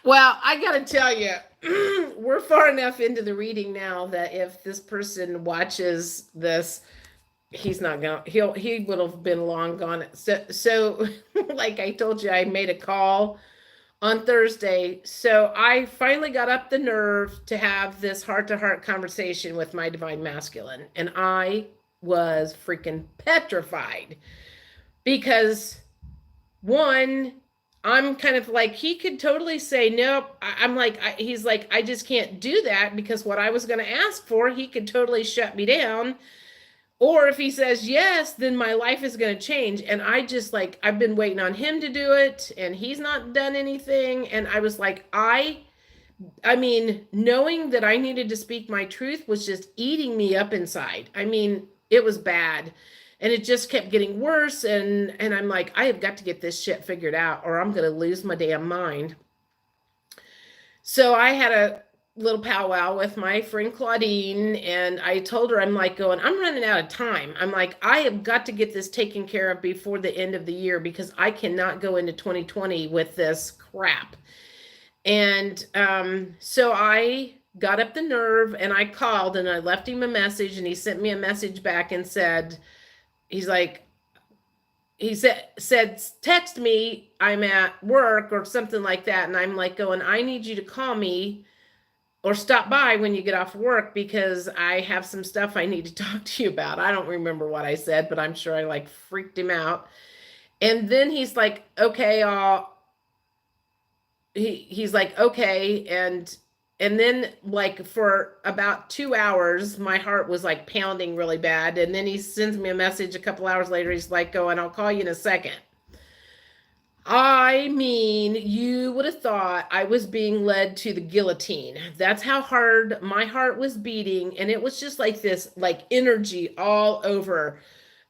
[SPEAKER 1] Well, I got to tell you, we're far enough into the reading now that if this person watches this, he's not going to, he would have been long gone. So like I told you, I made a call on Thursday. So I finally got up the nerve to have this heart-to-heart conversation with my divine masculine. And I was freaking petrified because one, I'm kind of like, he could totally say, nope. I'm like, he's like, I just can't do that because what I was going to ask for, he could totally shut me down. Or if he says yes, then my life is going to change. And I just like, I've been waiting on him to do it and he's not done anything. And I was like, I mean, knowing that I needed to speak my truth was just eating me up inside. I mean, it was bad. And it just kept getting worse. And I'm like, I have got to get this shit figured out or I'm going to lose my damn mind. So I had a little powwow with my friend Claudine, and I told her, I'm like going, I'm running out of time. I'm like, I have got to get this taken care of before the end of the year because I cannot go into 2020 with this crap. And so I got up the nerve and I called and I left him a message and he sent me a message back and said, he said, text me, I'm at work or something like that. And I'm like going, I need you to call me or stop by when you get off work because I have some stuff I need to talk to you about. I don't remember what I said, but I'm sure I like freaked him out. And then he's like, okay, he's like, okay. And then like for about 2 hours, my heart was like pounding really bad. And then he sends me a message a couple hours later. He's like going, I'll call you in a second. I mean, you would have thought I was being led to the guillotine. That's how hard my heart was beating. And it was just like this, like energy all over.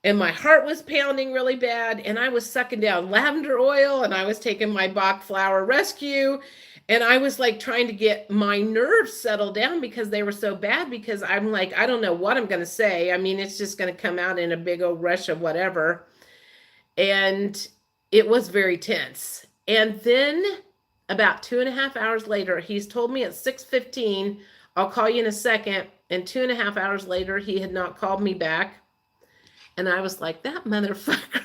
[SPEAKER 1] And my heart was pounding really bad. And I was sucking down lavender oil and I was taking my Bach Flower Rescue. And I was like trying to get my nerves settled down because they were so bad. Because I'm like, I don't know what I'm going to say. I mean, it's just going to come out in a big old rush of whatever. And it was very tense. And then about 2.5 hours later, he's told me at 6:15, I'll call you in a second. And 2.5 hours later, he had not called me back. And I was like, that motherfucker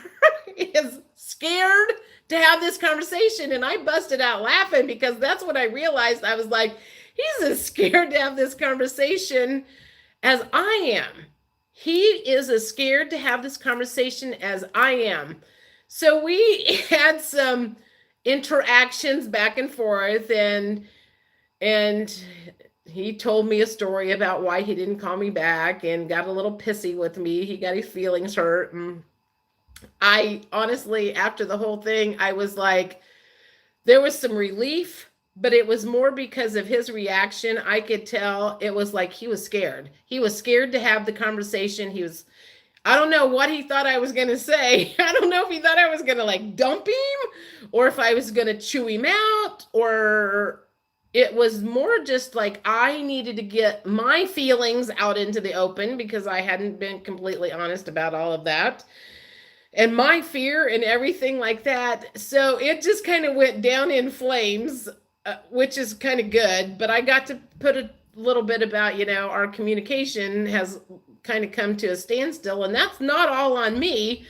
[SPEAKER 1] is scared to have this conversation. And I busted out laughing because that's what I realized. I was like, he's as scared to have this conversation as I am. He is as scared to have this conversation as I am. So we had some interactions back and forth, and he told me a story about why he didn't call me back and got a little pissy with me. He got his feelings hurt. And I honestly, after the whole thing, I was like, there was some relief, but it was more because of his reaction. I could tell it was like he was scared. He was scared to have the conversation. I don't know what he thought I was going to say. I don't know if he thought I was going to like dump him or if I was going to chew him out, or it was more just like I needed to get my feelings out into the open because I hadn't been completely honest about all of that and my fear and everything like that. So it just kind of went down in flames, which is kind of good. But I got to put a little bit about, our communication has kind of come to a standstill, and that's not all on me.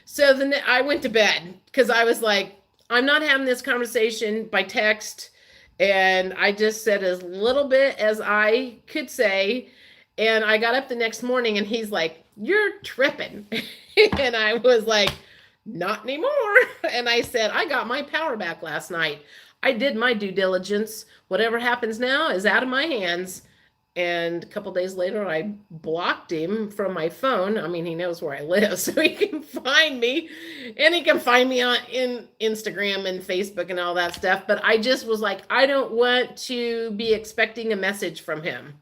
[SPEAKER 1] So then I went to bed because I was like, I'm not having this conversation by text. And I just said as little bit as I could say. And I got up the next morning and he's like, you're tripping. And I was like, not anymore. And I said, I got my power back last night. I did my due diligence. Whatever happens now is out of my hands. And a couple days later, I blocked him from my phone. I mean, he knows where I live, so he can find me. And he can find me in Instagram and Facebook and all that stuff. But I just was like, I don't want to be expecting a message from him.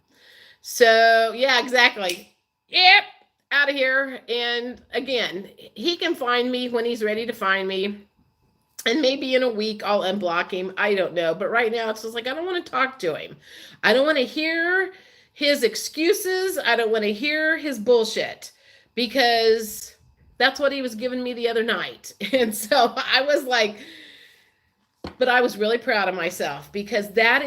[SPEAKER 1] So, yeah, exactly. Yep, out of here. And again, he can find me when he's ready to find me. And maybe in a week I'll unblock him. I don't know. But right now it's just like I don't want to talk to him. I don't want to hear his excuses. I don't want to hear his bullshit because that's what he was giving me the other night. And so I was like, but I was really proud of myself because I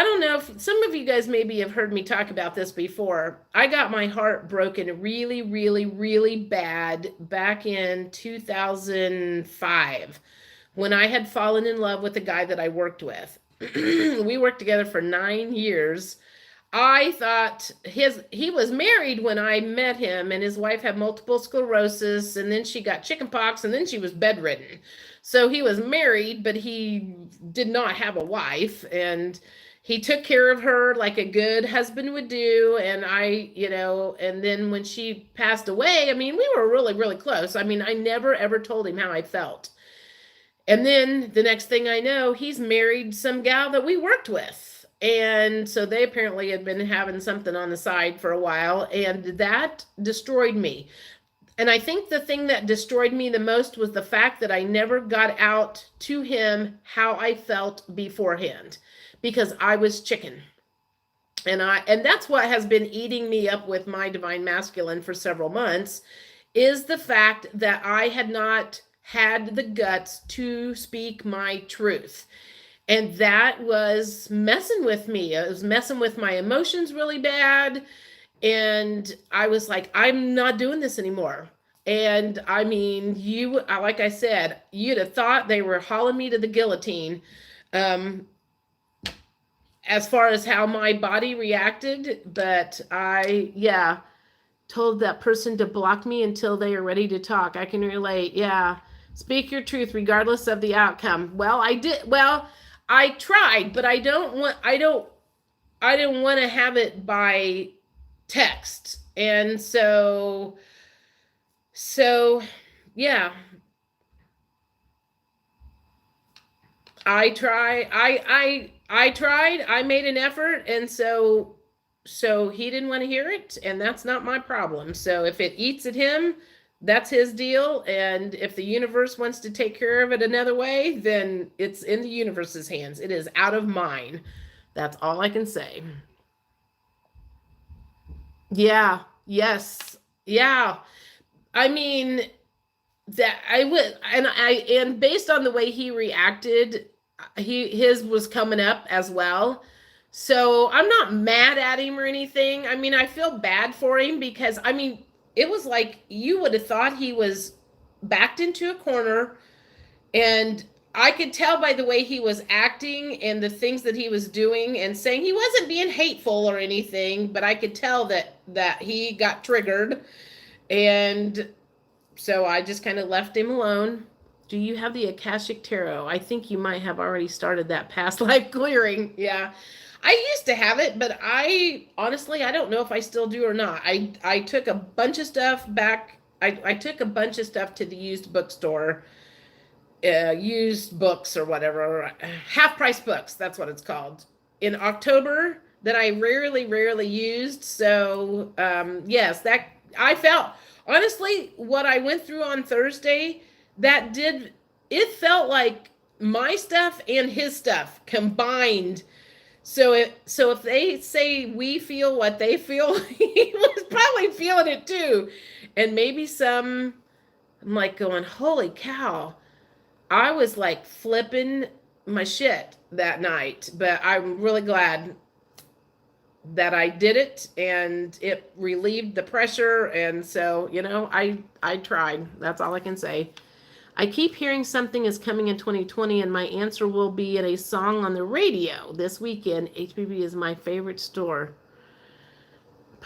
[SPEAKER 1] don't know if some of you guys maybe have heard me talk about this before. I got my heart broken really, really, really bad back in 2005 when I had fallen in love with the guy that I worked with. We worked together for 9 years. I thought he was married when I met him, and his wife had multiple sclerosis, and then she got chickenpox, and then she was bedridden. So he was married, but he did not have a wife, and he took care of her like a good husband would do. And and then when she passed away, I mean, we were really, really close. I mean, I never ever told him how I felt. And then the next thing I know, he's married some gal that we worked with. And so they apparently had been having something on the side for a while, and that destroyed me. And I think the thing that destroyed me the most was the fact that I never got out to him how I felt beforehand because I was chicken. And that's what has been eating me up with my divine masculine for several months is the fact that I had not had the guts to speak my truth. And that was messing with me. It was messing with my emotions really bad. And I was like, I'm not doing this anymore. And I mean, like I said, you'd have thought they were hauling me to the guillotine. As far as how my body reacted, but told that person to block me until they are ready to talk. I can relate. Yeah. Speak your truth regardless of the outcome. Well, I did. Well, I tried, but I didn't want to have it by text. And so, yeah. I try. I tried. I made an effort, and so he didn't want to hear it, and that's not my problem. So if it eats at him, that's his deal. And if the universe wants to take care of it another way, then it's in the universe's hands. It is out of mine. That's all I can say. Yeah. Yes. Yeah. I mean, that I would, and based on the way he reacted, his was coming up as well. So I'm not mad at him or anything. I mean, I feel bad for him because I mean, it was like you would have thought he was backed into a corner, and I could tell by the way he was acting and the things that he was doing and saying. He wasn't being hateful or anything, but I could tell that he got triggered. And so I just kind of left him alone. Do you have the Akashic Tarot? I think you might have already started that past life clearing. Yeah. I used to have it, but I honestly, I don't know if I still do or not. I took a bunch of stuff back. I took a bunch of stuff to the used bookstore, used books or whatever, half price books. That's what it's called, in October, that I rarely used. So, yes, that I felt, honestly, what I went through on Thursday, it felt like my stuff and his stuff combined. So if they say we feel what they feel, he was probably feeling it too. And maybe I'm like going, holy cow. I was like flipping my shit that night, but I'm really glad that I did it, and it relieved the pressure. And so, I tried. That's all I can say. I keep hearing something is coming in 2020, and my answer will be in a song on the radio this weekend. HPB is my favorite store.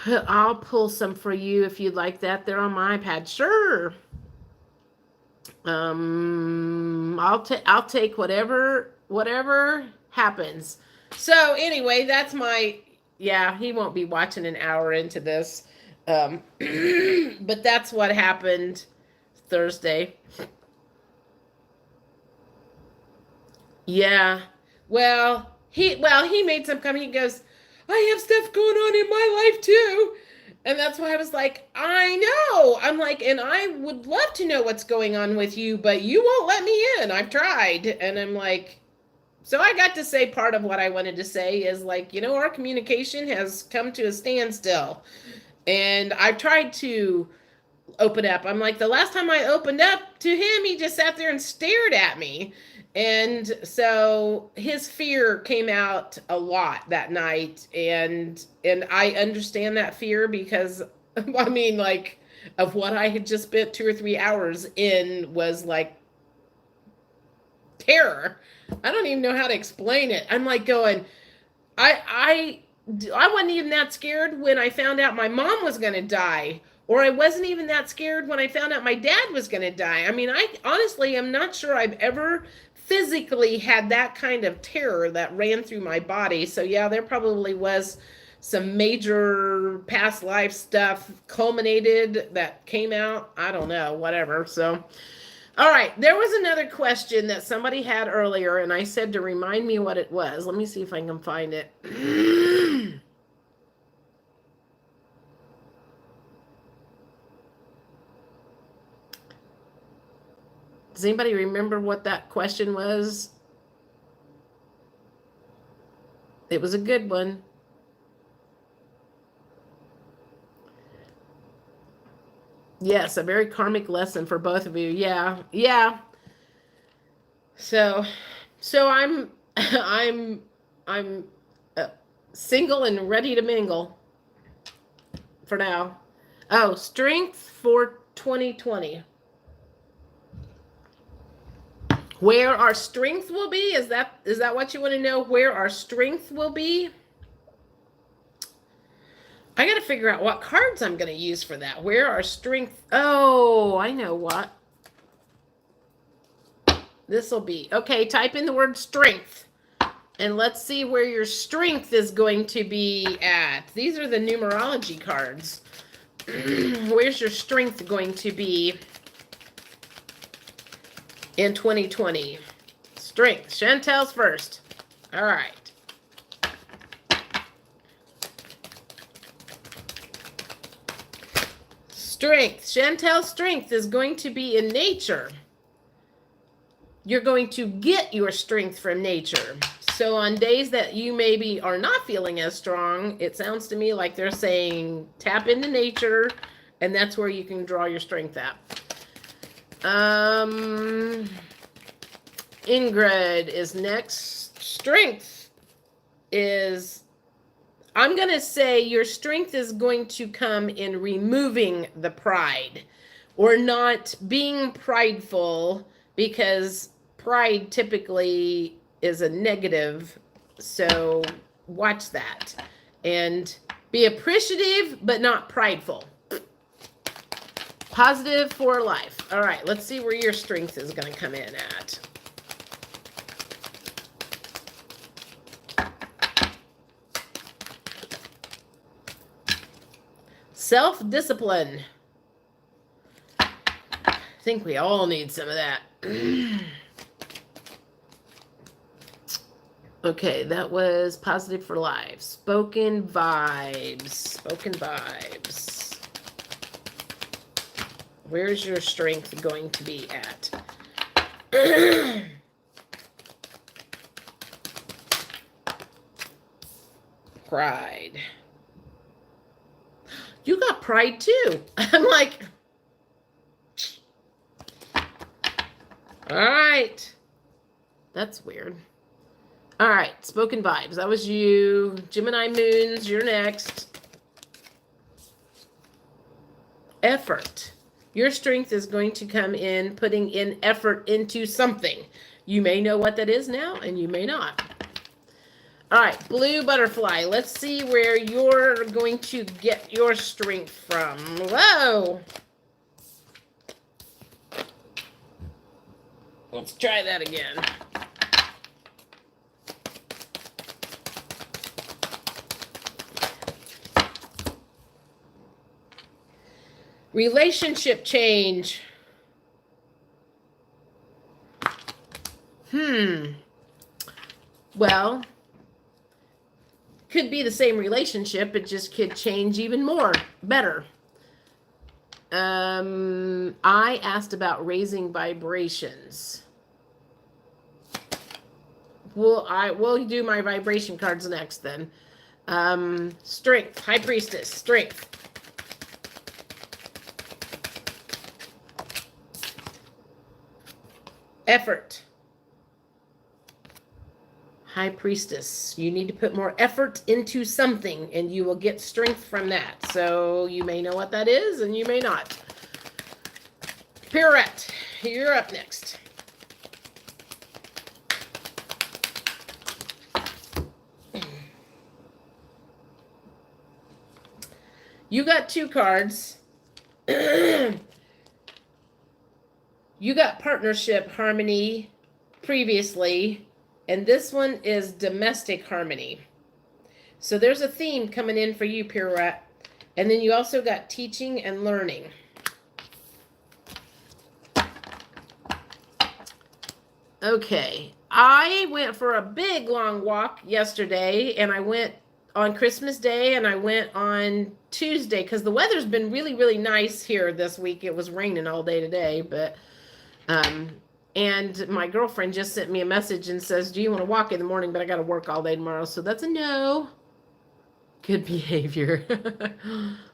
[SPEAKER 1] I'll pull some for you if you'd like that. They're on my iPad. Sure. I'll take whatever happens. So anyway, that's he won't be watching an hour into this. But that's what happened Thursday. Yeah. Well, he made some comment. He goes, I have stuff going on in my life too. And that's why I was like, I know. I'm like, and I would love to know what's going on with you, but you won't let me in. I've tried. And I'm like, so I got to say part of what I wanted to say is like, our communication has come to a standstill. And I've tried to open up. I'm like, the last time I opened up to him, he just sat there and stared at me. And so his fear came out a lot that night, and I understand that fear because I mean, like, of what I had just spent 2 or 3 hours in was like terror. I don't even know how to explain it. I'm like going, I wasn't even that scared when I found out my mom was going to die. Or I wasn't even that scared when I found out my dad was going to die. I mean, I honestly am not sure I've ever physically had that kind of terror that ran through my body. So yeah, there probably was some major past life stuff culminated that came out. I don't know, whatever. So, all right. There was another question that somebody had earlier, and I said to remind me what it was. Let me see if I can find it. Does anybody remember what that question was? It was a good one. Yes, a very karmic lesson for both of you. Yeah. Yeah. So I'm I'm single and ready to mingle for now. Oh, strength for 2020. Where our strength will be? Is that what you want to know? Where our strength will be? I got to figure out what cards I'm going to use for that. Where our strength... Oh, I know what. This will be... Okay, type in the word strength. And let's see where your strength is going to be at. These are the numerology cards. Where's your strength going to be in 2020? Strength. Chantel's first. All right. Strength. Chantel's strength is going to be in nature. You're going to get your strength from nature. So on days that you maybe are not feeling as strong, it sounds to me like they're saying tap into nature, and that's where you can draw your strength at. Ingrid is next. Strength is, I'm going to say your strength is going to come in removing the pride or not being prideful, because pride typically is a negative. So watch that and be appreciative, but not prideful. Positive for life. All right, let's see where your strength is going to come in at. Self-discipline. I think we all need some of that. Okay, that was positive for life. Spoken vibes. Spoken vibes. Where's your strength going to be at? Pride. You got pride too. I'm like, all right. That's weird. All right, spoken vibes. That was you. Gemini moons, you're next. Effort. Your strength is going to come in putting in effort into something. You may know what that is now, and you may not. All right, blue butterfly. Let's see where you're going to get your strength from. Whoa. Let's try that again. Relationship change. Well, could be the same relationship. It just could change even more. Better. I asked about raising vibrations. We'll do my vibration cards next then. Strength. High Priestess. Strength. Effort. High Priestess. You need to put more effort into something, and you will get strength from that. So you may know what that is, and you may not. Pirouette, you're up next. You got two cards. You got partnership harmony previously, and this one is domestic harmony. So there's a theme coming in for you, Pirouette. And then you also got teaching and learning. Okay, I went for a big long walk yesterday, and I went on Christmas Day, and I went on Tuesday, because the weather's been really, really nice here this week. It was raining all day today, but and my girlfriend just sent me a message and says, do you want to walk in the morning? But I got to work all day tomorrow. So that's a no. Good behavior.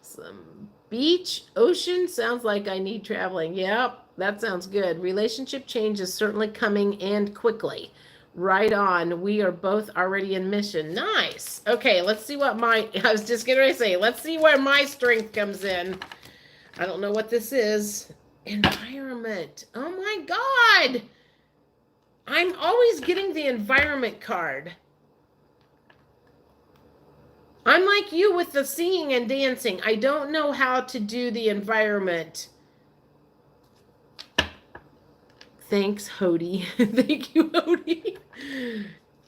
[SPEAKER 1] Some beach, ocean, sounds like I need traveling. Yep, that sounds good. Relationship change is certainly coming, and quickly. Right on. We are both already in mission. Nice. Okay, let's see what I was just getting ready to say, let's see where my strength comes in. I don't know what this is. Environment. Oh my God. I'm always getting the environment card. I'm like you with the singing and dancing. I don't know how to do the environment. Thanks, Hody. Thank you, Hody.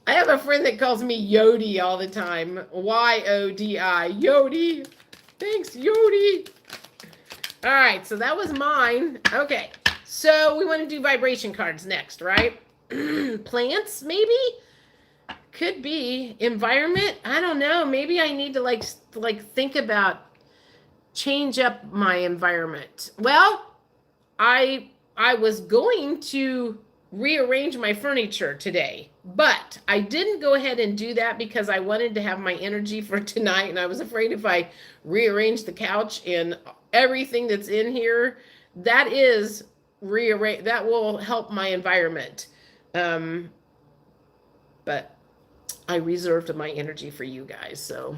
[SPEAKER 1] I have a friend that calls me Yodi all the time. Y-O-D-I. Yodi. Thanks, Yodi. All right, so that was mine. Okay, so we want to do vibration cards next, right? Plants, maybe? Could be. Environment? I don't know. Maybe I need to like think about change up my environment. Well, I was going to rearrange my furniture today, but I didn't go ahead and do that because I wanted to have my energy for tonight, and I was afraid if I rearrange the couch and everything that's in here, that is rearrange that will help my environment. But I reserved my energy for you guys, so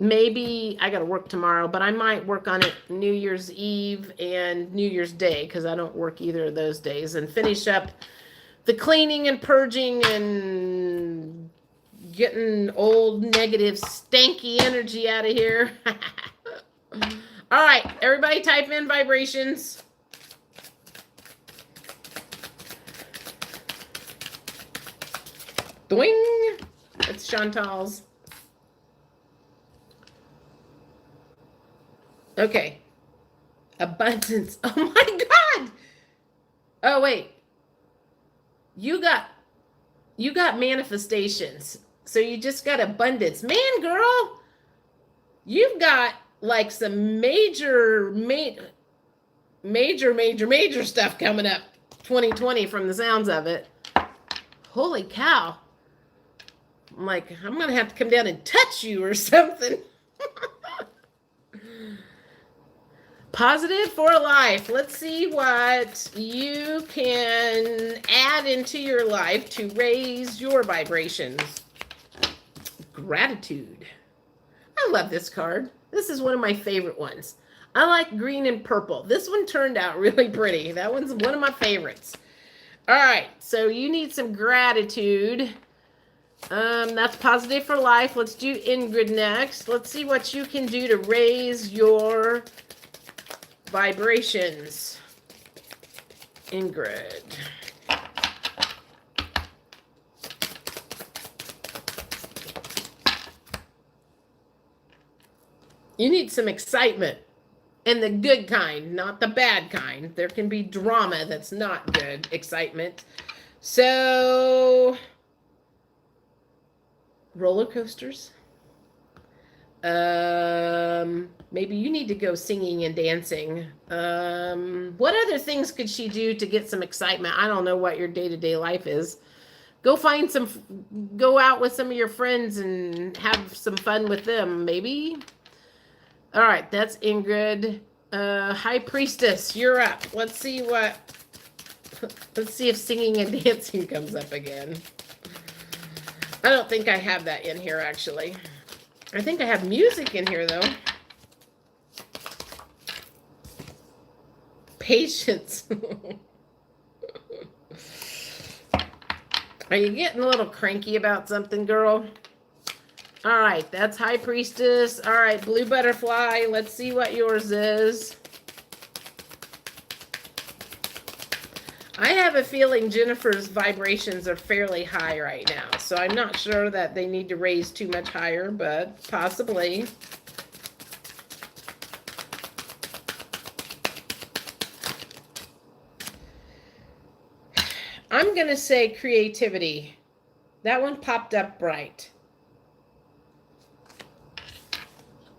[SPEAKER 1] maybe I got to work tomorrow, but I might work on it New Year's Eve and New Year's Day because I don't work either of those days, and finish up the cleaning and purging and getting old, negative, stanky energy out of here. All right, everybody type in vibrations. Doing. It's Chantal's. Okay. Abundance. Oh my God. Oh, wait. You got manifestations. So you just got abundance. Man, girl, you've got like some major stuff coming up 2020 from the sounds of it. Holy cow. I'm like, I'm going to have to come down and touch you or something. Positive for life. Let's see what you can add into your life to raise your vibrations. Gratitude. I love this card. This is one of my favorite ones. I like green and purple. This one turned out really pretty. That one's one of my favorites. All right, so you need some gratitude. That's positive for life. Let's do Ingrid next. Let's see what you can do to raise your vibrations. Ingrid. You need some excitement, and the good kind, not the bad kind. There can be drama that's not good. Excitement. So, roller coasters. Maybe you need to go singing and dancing. What other things could she do to get some excitement? I don't know what your day-to-day life is. Go out with some of your friends and have some fun with them, maybe. All right, that's Ingrid. High Priestess, you're up. Let's see if singing and dancing comes up again. I don't think I have that in here, actually. I think I have music in here, though. Patience. Are you getting a little cranky about something, girl? All right, that's High Priestess. All right, Blue Butterfly. Let's see what yours is. I have a feeling Jennifer's vibrations are fairly high right now, so I'm not sure that they need to raise too much higher, but possibly. I'm going to say creativity. That one popped up bright.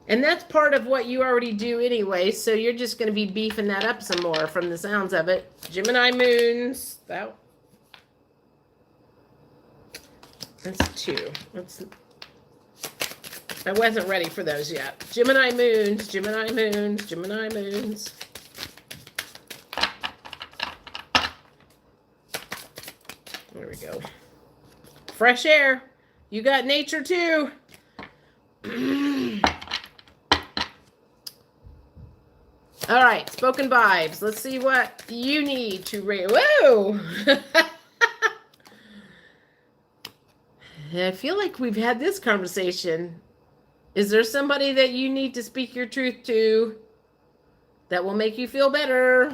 [SPEAKER 1] And that's part of what you already do anyway, so you're just going to be beefing that up some more from the sounds of it. Gemini moons. That's 2. I wasn't ready for those yet. Gemini moons, Gemini moons, Gemini moons. There we go. Fresh air. You got nature too. All right, spoken vibes. Let's see what you need to raise. Whoa! I feel like we've had this conversation. Is there somebody that you need to speak your truth to that will make you feel better?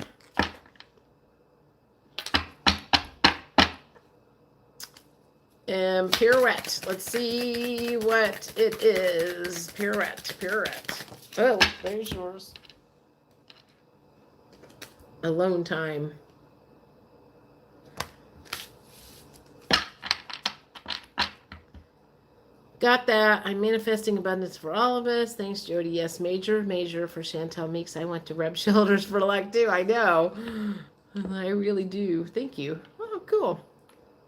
[SPEAKER 1] And pirouette. Let's see what it is. Pirouette. Oh, there's yours. Alone time. Got that. I'm manifesting abundance for all of us. Thanks, Jody. Yes, major for Chantel Meeks. I want to rub shoulders for luck too. I know. I really do. Thank you. Oh, cool.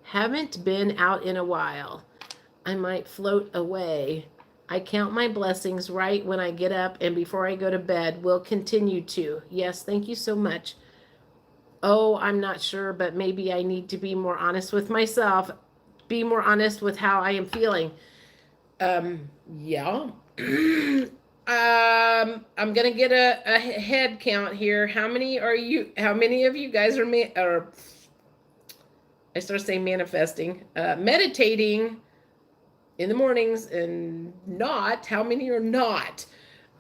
[SPEAKER 1] Haven't been out in a while. I might float away. I count my blessings right when I get up and before I go to bed. Will continue to. Yes, thank you so much. Oh, I'm not sure, but maybe I need to be more honest with myself. Be more honest with how I am feeling. Yeah. I'm gonna get a head count here. How many of you guys are I start saying manifesting, meditating in the mornings, and not, how many are not?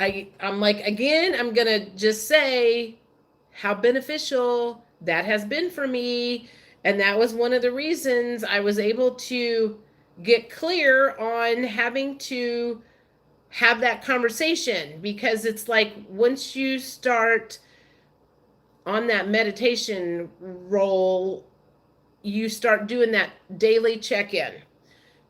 [SPEAKER 1] I'm like, again, I'm gonna just say how beneficial that has been for me. And that was one of the reasons I was able to get clear on having to have that conversation, because it's like once you start on that meditation roll, you start doing that daily check-in.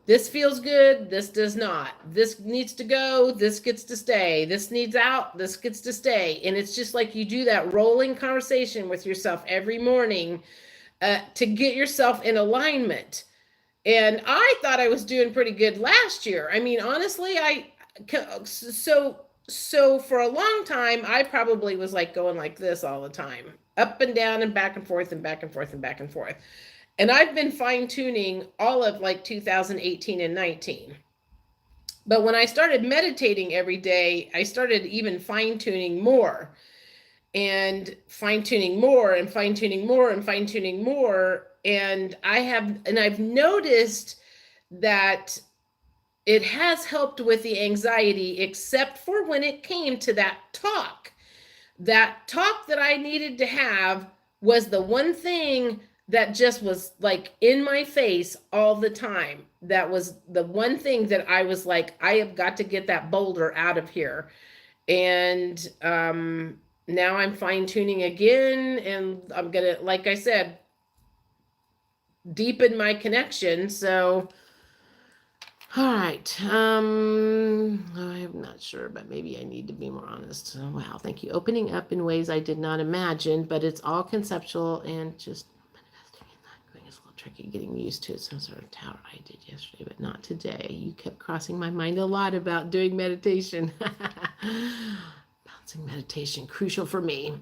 [SPEAKER 1] This feels good, this does not. This needs to go, this gets to stay. This needs out, this gets to stay. And it's just like you do that rolling conversation with yourself every morning to get yourself in alignment. And I thought I was doing pretty good last year. I mean, honestly, so for a long time, I probably was like going like this all the time, up and down and back and forth and back and forth and back and forth. And I've been fine tuning all of like 2018 and 19. But when I started meditating every day, I started even fine tuning more and fine tuning more and fine tuning more and fine tuning more. And I've noticed that it has helped with the anxiety, except for when it came to that talk. That talk that I needed to have was the one thing that just was like in my face all the time. That was the one thing that I was like, I have got to get that boulder out of here. And now I'm fine tuning again, and I'm gonna, like I said, deepen my connection. So, all right. I'm not sure, but maybe I need to be more honest. Oh, wow, thank you. Opening up in ways I did not imagine, but it's all conceptual and just manifesting and not going. It's a little tricky getting used to it. Some sort of tower I did yesterday, but not today. You kept crossing my mind a lot about doing meditation. Balancing meditation, crucial for me.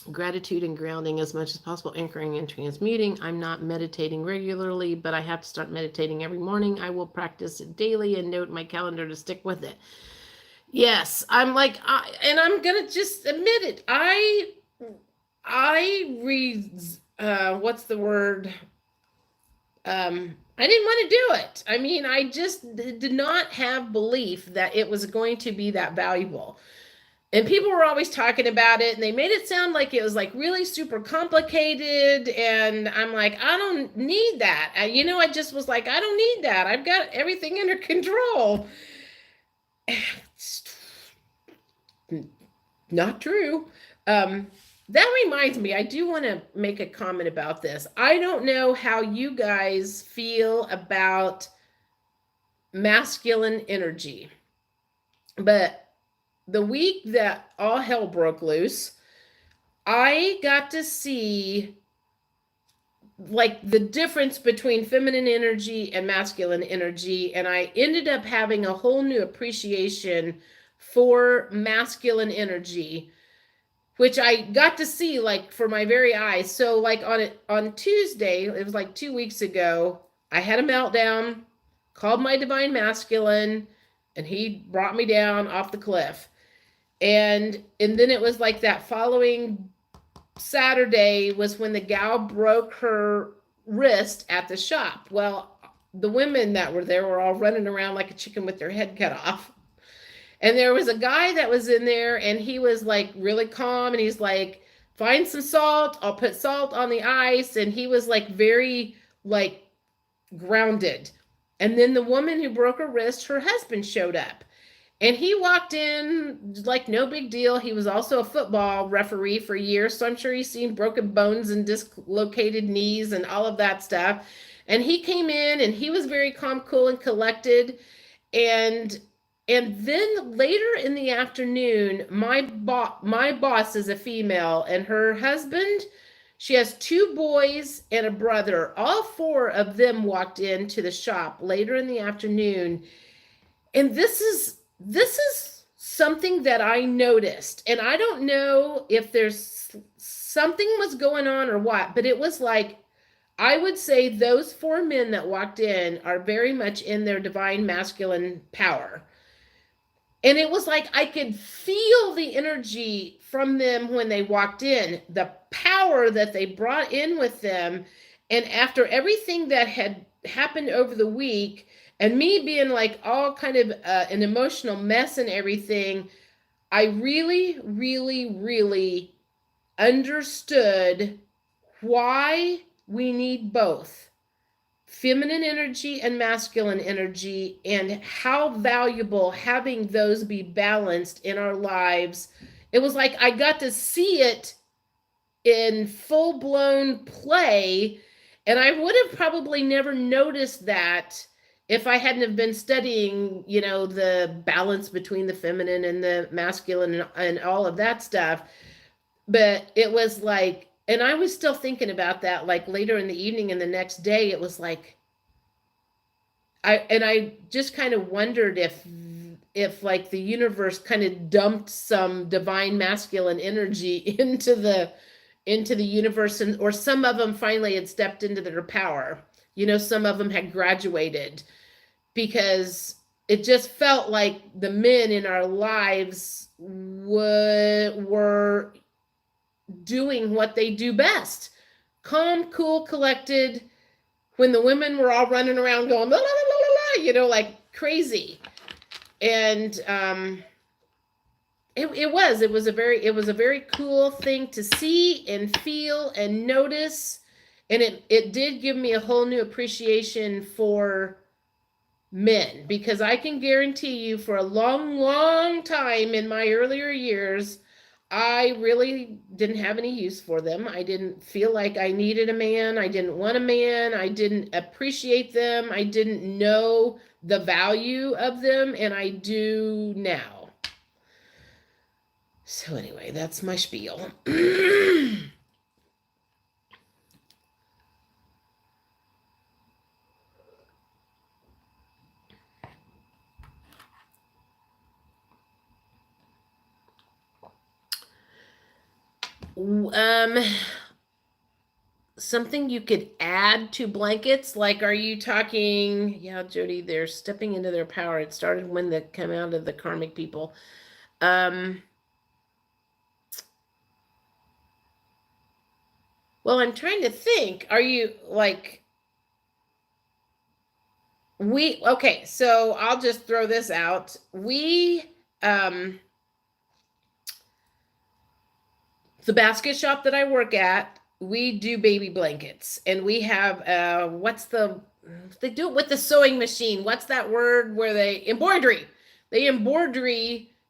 [SPEAKER 1] Gratitude and grounding as much as possible, anchoring and transmuting. I'm not meditating regularly, but I have to start meditating every morning. I will practice it daily and note my calendar to stick with it. Yes, I'm like, and I'm gonna just admit it. What's the word? I didn't want to do it. I mean, I just did not have belief that it was going to be that valuable. And people were always talking about it, and they made it sound like it was like really super complicated. And I'm like, I don't need that. I just was like, I don't need that. I've got everything under control. Not true. That reminds me, I do want to make a comment about this. I don't know how you guys feel about masculine energy, but the week that all hell broke loose, I got to see like the difference between feminine energy and masculine energy. And I ended up having a whole new appreciation for masculine energy, which I got to see like for my very eyes. So like on Tuesday, it was like 2 weeks ago, I had a meltdown, called my divine masculine, and he brought me down off the cliff. And then it was like that following Saturday was when the gal broke her wrist at the shop. Well, the women that were there were all running around like a chicken with their head cut off. And there was a guy that was in there, and he was like really calm, and he's like, find some salt, I'll put salt on the ice. And he was like very like grounded. And then the woman who broke her wrist, her husband showed up. And he walked in like no big deal. He was also a football referee for years, so I'm sure he's seen broken bones and dislocated knees and all of that stuff. And he came in and he was very calm, cool, and collected. And then later in the afternoon, my boss is a female, and her husband, she has two boys and a brother. All four of them walked into the shop later in the afternoon. And this is something that I noticed. And I don't know if there's something was going on or what, but it was like I would say those four men that walked in are very much in their divine masculine power. And it was like I could feel the energy from them when they walked in, the power that they brought in with them. And after everything that had happened over the week, and me being like all kind of an emotional mess and everything, I really, really, really understood why we need both feminine energy and masculine energy, and how valuable having those be balanced in our lives. It was like I got to see it in full-blown play, and I would have probably never noticed that if I hadn't have been studying, the balance between the feminine and the masculine and all of that stuff. But it was like, and I was still thinking about that like later in the evening and the next day. It was like I just kind of wondered if like the universe kind of dumped some divine masculine energy into the universe, and or some of them finally had stepped into their power. Some of them had graduated, because it just felt like the men in our lives were doing what they do best: calm, cool, collected, when the women were all running around going la, la, la, la, la, like crazy. And it was a very cool thing to see and feel and notice. And it did give me a whole new appreciation for men, because I can guarantee you for a long, long time in my earlier years, I really didn't have any use for them. I didn't feel like I needed a man. I didn't want a man. I didn't appreciate them. I didn't know the value of them, and I do now. So anyway, that's my spiel. Something you could add to blankets, like, are you talking? Yeah, Jody, they're stepping into their power. It started when they come out of the karmic people. Well, I'm trying to think. Are you like okay, so I'll just throw this out. The basket shop that I work at, we do baby blankets, and we have they do it with the sewing machine. What's that word where they embroidery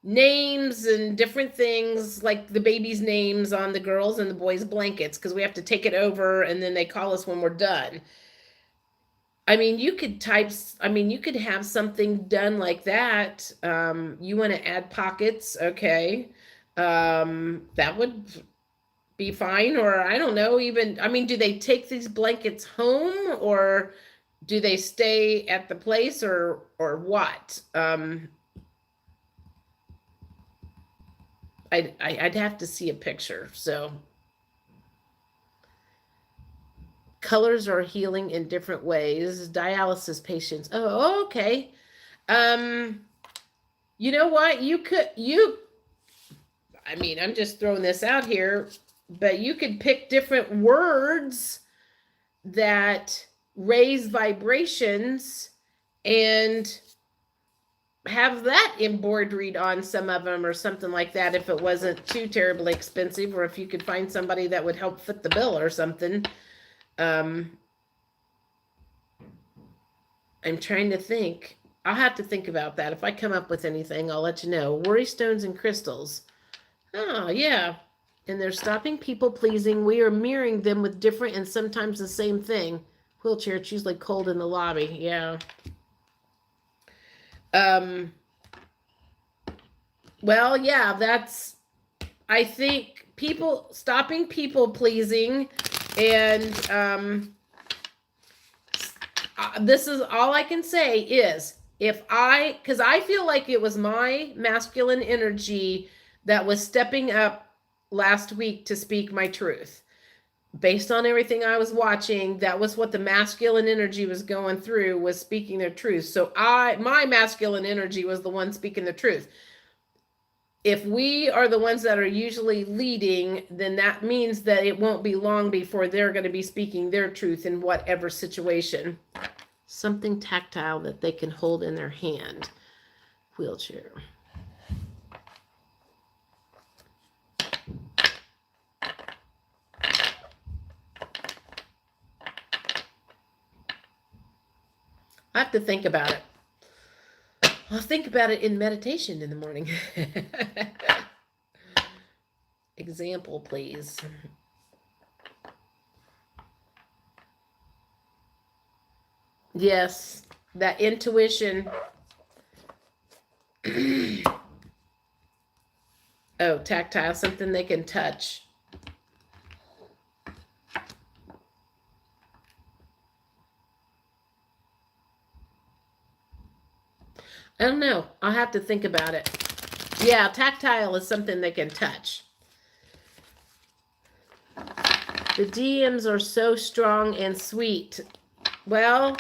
[SPEAKER 1] names and different things, like the baby's names on the girls and the boys' blankets, because we have to take it over and then they call us when we're done. I mean, you could have something done like that. You want to add pockets, okay. That would be fine. Or I don't know, even, do they take these blankets home, or do they stay at the place, or what? I'd have to see a picture. So colors are healing in different ways. Dialysis patients. Oh, okay. You know what? I'm just throwing this out here, but you could pick different words that raise vibrations and have that embroidered on some of them or something like that, if it wasn't too terribly expensive, or if you could find somebody that would help foot the bill or something. I'm trying to think. I'll have to think about that. If I come up with anything, I'll let you know. Worry stones and crystals. Oh, yeah. And they're stopping people pleasing. We are mirroring them with different and sometimes the same thing. Wheelchair, it's usually cold in the lobby. Yeah. Well, yeah, that's, I think stopping people pleasing, and this is all I can say is, because I feel like it was my masculine energy that was stepping up last week to speak my truth. Based on everything I was watching, that was what the masculine energy was going through, was speaking their truth. So my masculine energy was the one speaking the truth. If we are the ones that are usually leading, then that means that it won't be long before they're going to be speaking their truth in whatever situation. Something tactile that they can hold in their hand. Wheelchair. I have to think about it. I'll think about it in meditation in the morning. Example, please. Yes, that intuition. Oh, tactile, something they can touch. I don't know. I'll have to think about it. Yeah, tactile is something they can touch. The DMs are so strong and sweet. Well,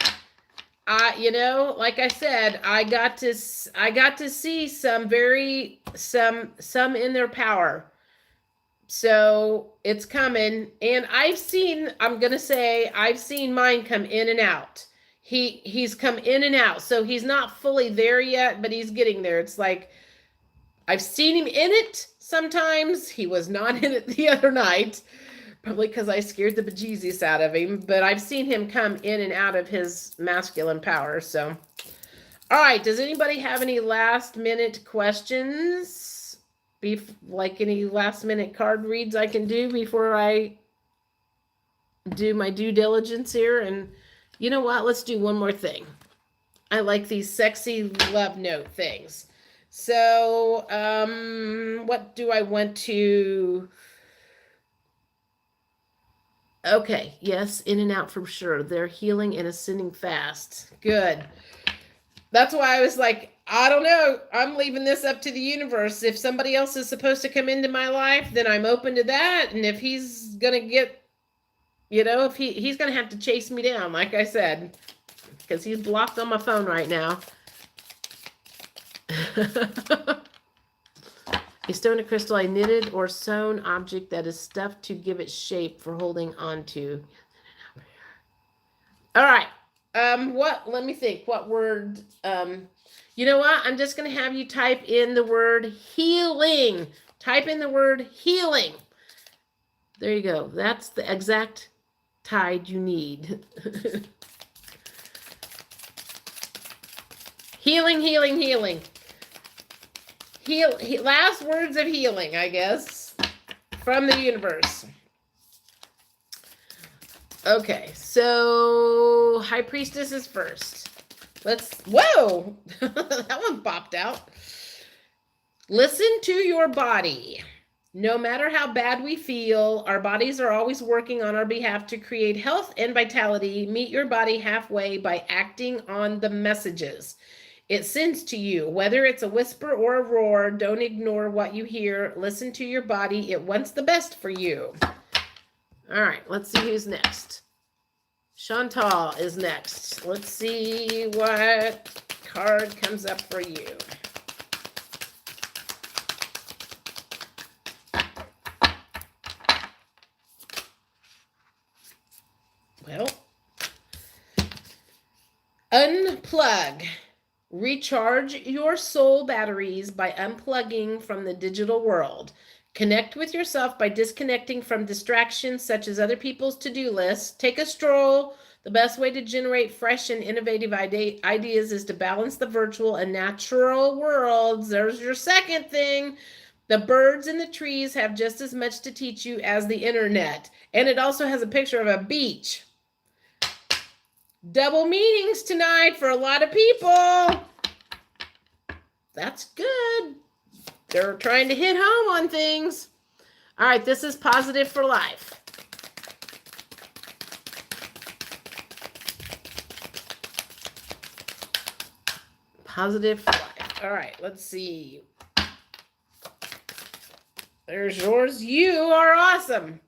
[SPEAKER 1] like I said, I got to see some in their power. So it's coming, and I've seen mine come in and out. He's come in and out, so he's not fully there yet, but he's getting there. It's like I've seen him in it sometimes. He was not in it the other night, probably because I scared the bejesus out of him, but I've seen him come in and out of his masculine power. So, all right, does anybody have any last minute questions? Like any last minute card reads I can do before I do my due diligence here? And you know what? Let's do one more thing. I like these sexy love note things. So, what do I want to... Okay, yes, in and out for sure. They're healing and ascending fast. Good. That's why I was like, I don't know. I'm leaving this up to the universe. If somebody else is supposed to come into my life, then I'm open to that. And if he's going to get, if he's going to have to chase me down, like I said, because he's blocked on my phone right now. A stone, a crystal, a knitted or sewn object that is stuffed to give it shape for holding on to. All right. Let me think. What word? You know what? I'm just going to have you type in the word healing. Type in the word healing. There you go. That's the exact tide you need. Healing, healing, healing. Last words of healing, I guess, from the universe. Okay, so High Priestess is first. Whoa, that one popped out. Listen to your body. No matter how bad we feel, our bodies are always working on our behalf to create health and vitality. Meet your body halfway by acting on the messages it sends to you. Whether it's a whisper or a roar, don't ignore what you hear. Listen to your body. It wants the best for you. All right, let's see who's next. Chantal is next. Let's see what card comes up for you. Well, unplug. Recharge your soul batteries by unplugging from the digital world. Connect with yourself by disconnecting from distractions such as other people's to-do lists. Take a stroll. The best way to generate fresh and innovative ideas is to balance the virtual and natural worlds. There's your second thing. The birds and the trees have just as much to teach you as the internet. And it also has a picture of a beach. Double meetings tonight for a lot of people. That's good. They're trying to hit home on things. All right, this is Positive for Life. Positive for Life. All right, let's see. There's yours. You are awesome.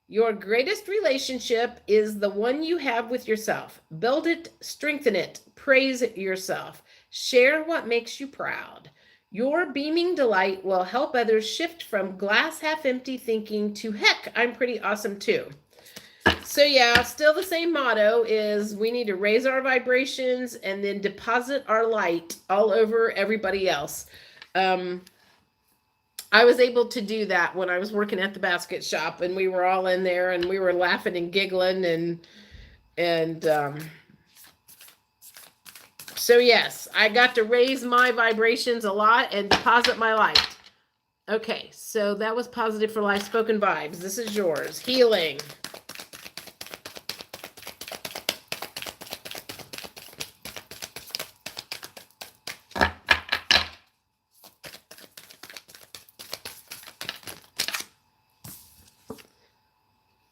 [SPEAKER 1] Your greatest relationship is the one you have with yourself. Build it, strengthen it, praise yourself. Share what makes you proud. Your beaming delight will help others shift from glass half empty thinking to heck, I'm pretty awesome too. So yeah, still the same motto is we need to raise our vibrations and then deposit our light all over everybody else. I was able to do that when I was working at the basket shop, and we were all in there and we were laughing and giggling and so yes, I got to raise my vibrations a lot and deposit my light. Okay, so that was Positive for Life Spoken Vibes. This is yours. Healing.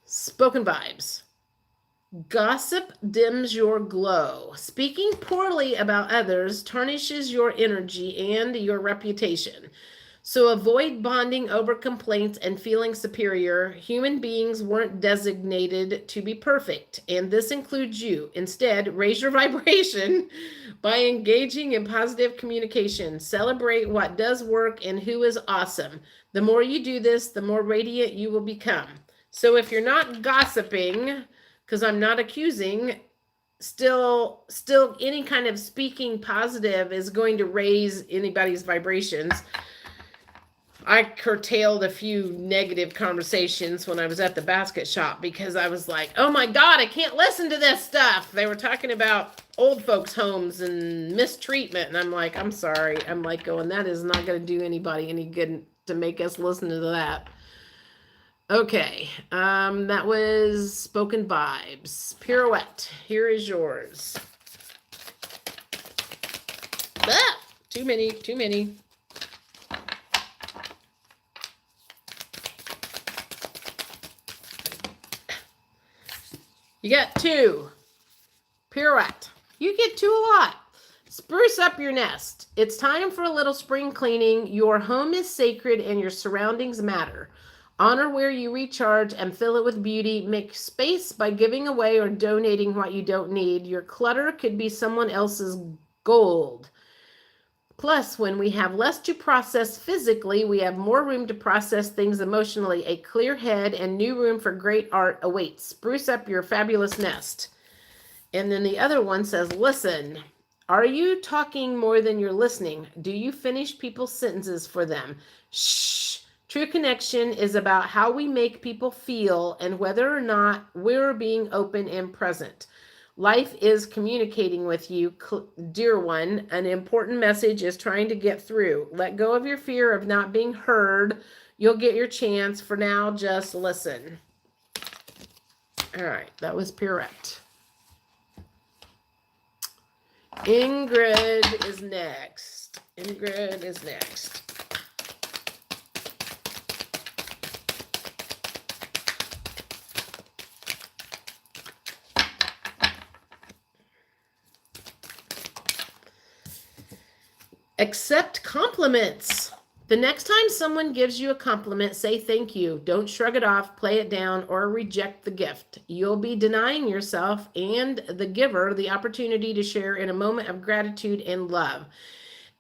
[SPEAKER 1] Spoken Vibes. Gossip dims your glow. Speaking poorly about others tarnishes your energy and your reputation. So avoid bonding over complaints and feeling superior. Human beings weren't designated to be perfect, and this includes you. Instead, raise your vibration by engaging in positive communication. Celebrate what does work and who is awesome. The more you do this, the more radiant you will become. So if you're not gossiping, because I'm not accusing, still any kind of speaking positive is going to raise anybody's vibrations. I curtailed a few negative conversations when I was at the basket shop because I was like, oh my God, I can't listen to this stuff. They were talking about old folks' homes and mistreatment. And I'm like, I'm sorry. I'm like going, that is not going to do anybody any good to make us listen to that. Okay, that was Spoken Vibes. Pirouette, here is yours. Ah, too many. You got 2. Pirouette. You get 2 a lot. Spruce up your nest. It's time for a little spring cleaning. Your home is sacred and your surroundings matter. Honor where you recharge and fill it with beauty. Make space by giving away or donating what you don't need. Your clutter could be someone else's gold. Plus, when we have less to process physically, we have more room to process things emotionally. A clear head and new room for great art awaits. Spruce up your fabulous nest. And then the other one says, listen. Are you talking more than you're listening? Do you finish people's sentences for them? Shh. True connection is about how we make people feel and whether or not we're being open and present. Life is communicating with you, dear one. An important message is trying to get through. Let go of your fear of not being heard. You'll get your chance. For now, just listen. All right, that was Pirouette. Ingrid is next. Accept compliments. The next time someone gives you a compliment, say thank you. Don't shrug it off, play it down, or reject the gift. You'll be denying yourself and the giver the opportunity to share in a moment of gratitude and love.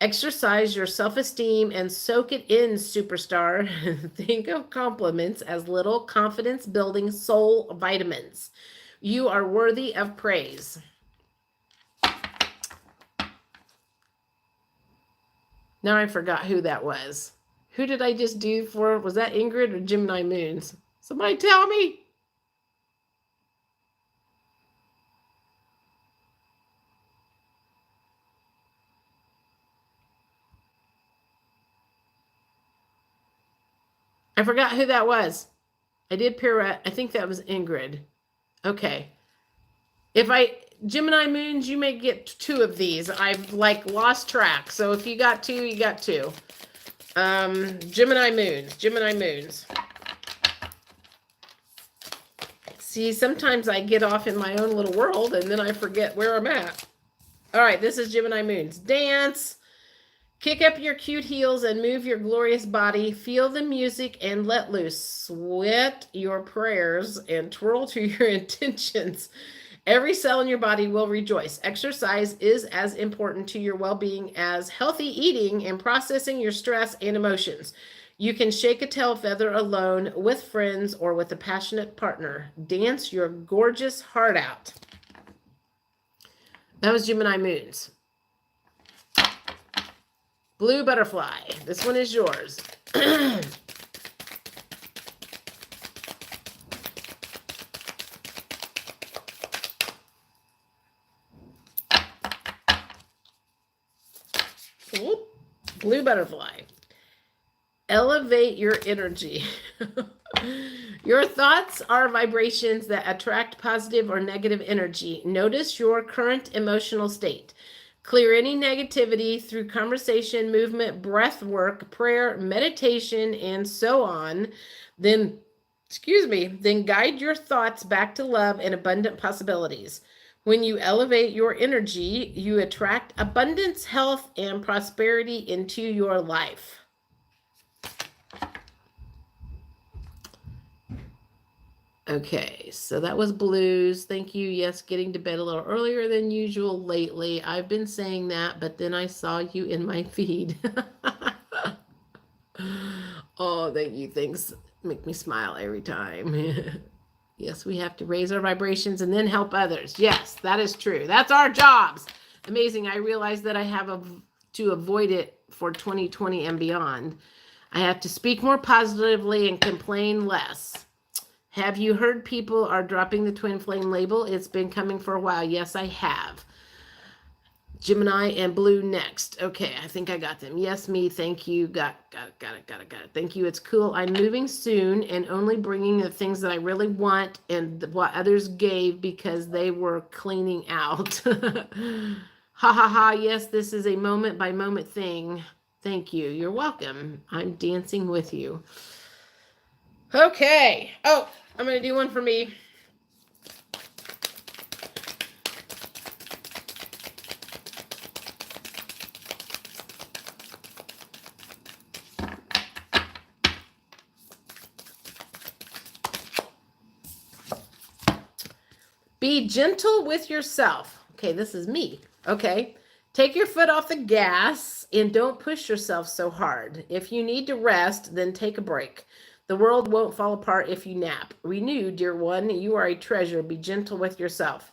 [SPEAKER 1] Exercise your self-esteem and soak it in, superstar. Think of compliments as little confidence-building soul vitamins. You are worthy of praise. Now I forgot who that was. Who did I just do for? Was that Ingrid or Gemini Moons? Somebody tell me. I forgot who that was. I did Pirouette. I think that was Ingrid. Okay. If I Gemini moons, you may get 2 of these. I've like lost track. So if you got 2, you got 2. Gemini moons. See, sometimes I get off in my own little world and then I forget where I'm at. All right, this is Gemini moons. Dance. Kick up your cute heels and move your glorious body. Feel the music and let loose. Sweat your prayers and twirl to your intentions. Every cell in your body will rejoice. Exercise is as important to your well-being as healthy eating and processing your stress and emotions. You can shake a tail feather alone, with friends, or with a passionate partner. Dance your gorgeous heart out. That was Gemini moons. Blue butterfly. This one is yours. Blue butterfly. Elevate your energy. Your thoughts are vibrations that attract positive or negative energy. Notice your current emotional state. Clear any negativity through conversation, movement, breath work, prayer, meditation, and so on. Then guide your thoughts back to love and abundant possibilities. When you elevate your energy, you attract abundance, health, and prosperity into your life. Okay, so that was blues. Thank you. Yes, getting to bed a little earlier than usual lately. I've been saying that, but then I saw you in my feed. Oh, thank you. Things make me smile every time. Yes, we have to raise our vibrations and then help others. Yes, that is true. That's our jobs. Amazing. I realize that I have to avoid it for 2020 and beyond. I have to speak more positively and complain less. Have you heard people are dropping the twin flame label? It's been coming for a while. Yes, I have. Gemini and blue next. Okay, I think I got them. Yes, me. Thank you. Got it. Thank you. It's cool. I'm moving soon and only bringing the things that I really want and what others gave because they were cleaning out. Ha ha ha. Yes, this is a moment by moment thing. Thank you. You're welcome. I'm dancing with you. Okay. Oh, I'm going to do one for me. Be gentle with yourself. Okay, this is me. Okay. Take your foot off the gas and don't push yourself so hard. If you need to rest, then take a break. The world won't fall apart if you nap. Renew, dear one. You are a treasure. Be gentle with yourself.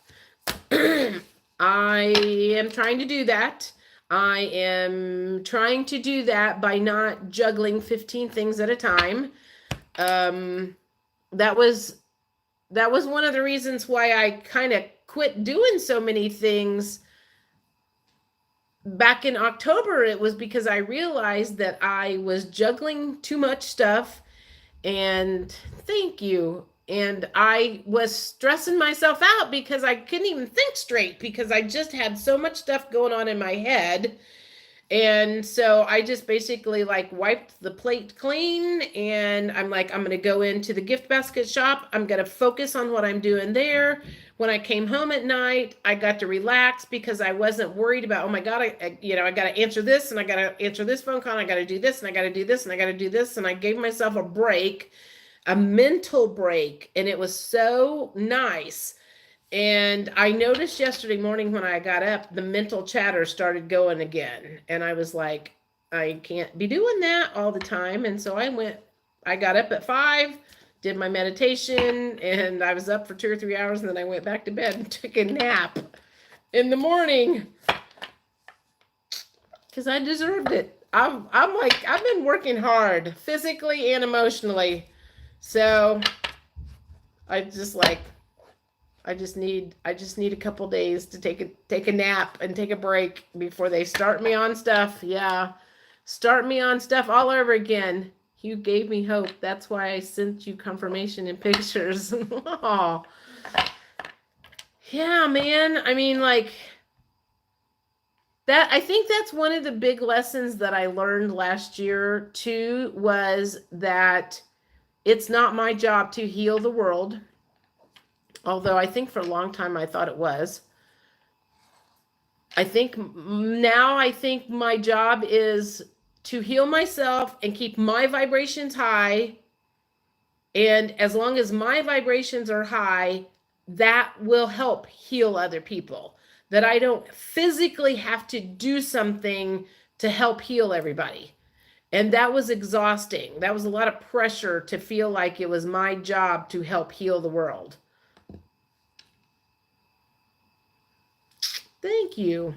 [SPEAKER 1] I am trying to do that. I am trying to do that by not juggling 15 things at a time. That was one of the reasons why I kind of quit doing so many things back in October. It was because I realized that I was juggling too much stuff. And thank you. And I was stressing myself out because I couldn't even think straight because I just had so much stuff going on in my head. And so I just basically like wiped the plate clean and I'm like, I'm going to go into the gift basket shop. I'm going to focus on what I'm doing there. When I came home at night, I got to relax because I wasn't worried about, oh my God, I got to answer this and I got to answer this phone call. And I got to do this and I got to do this and I got to do this. And I gave myself a break, a mental break. And it was so nice. And I noticed yesterday morning when I got up, the mental chatter started going again. And I was like, I can't be doing that all the time. And so I got up at 5, did my meditation, and I was up for 2 or 3 hours. And then I went back to bed and took a nap in the morning because I deserved it. I'm like, I've been working hard physically and emotionally. So I just need a couple days to take a nap and take a break before they start me on stuff. Yeah. Start me on stuff all over again. You gave me hope. That's why I sent you confirmation and pictures. Oh. Yeah, man. I mean, like that, I think that's one of the big lessons that I learned last year too, was that it's not my job to heal the world. Although I think for a long time I thought it was. I think now I think my job is to heal myself and keep my vibrations high. And as long as my vibrations are high, that will help heal other people. That I don't physically have to do something to help heal everybody. And that was exhausting. That was a lot of pressure to feel like it was my job to help heal the world. Thank you.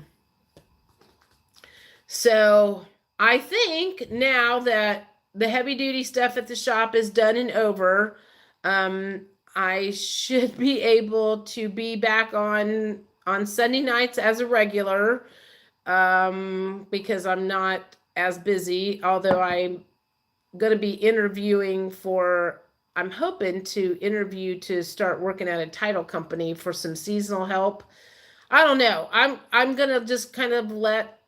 [SPEAKER 1] So I think now that the heavy duty stuff at the shop is done and over, I should be able to be back on Sunday nights as a regular, because I'm not as busy, although I'm going to be interviewing for, I'm hoping to interview to start working at a title company for some seasonal help. I don't know. I'm going to just kind of let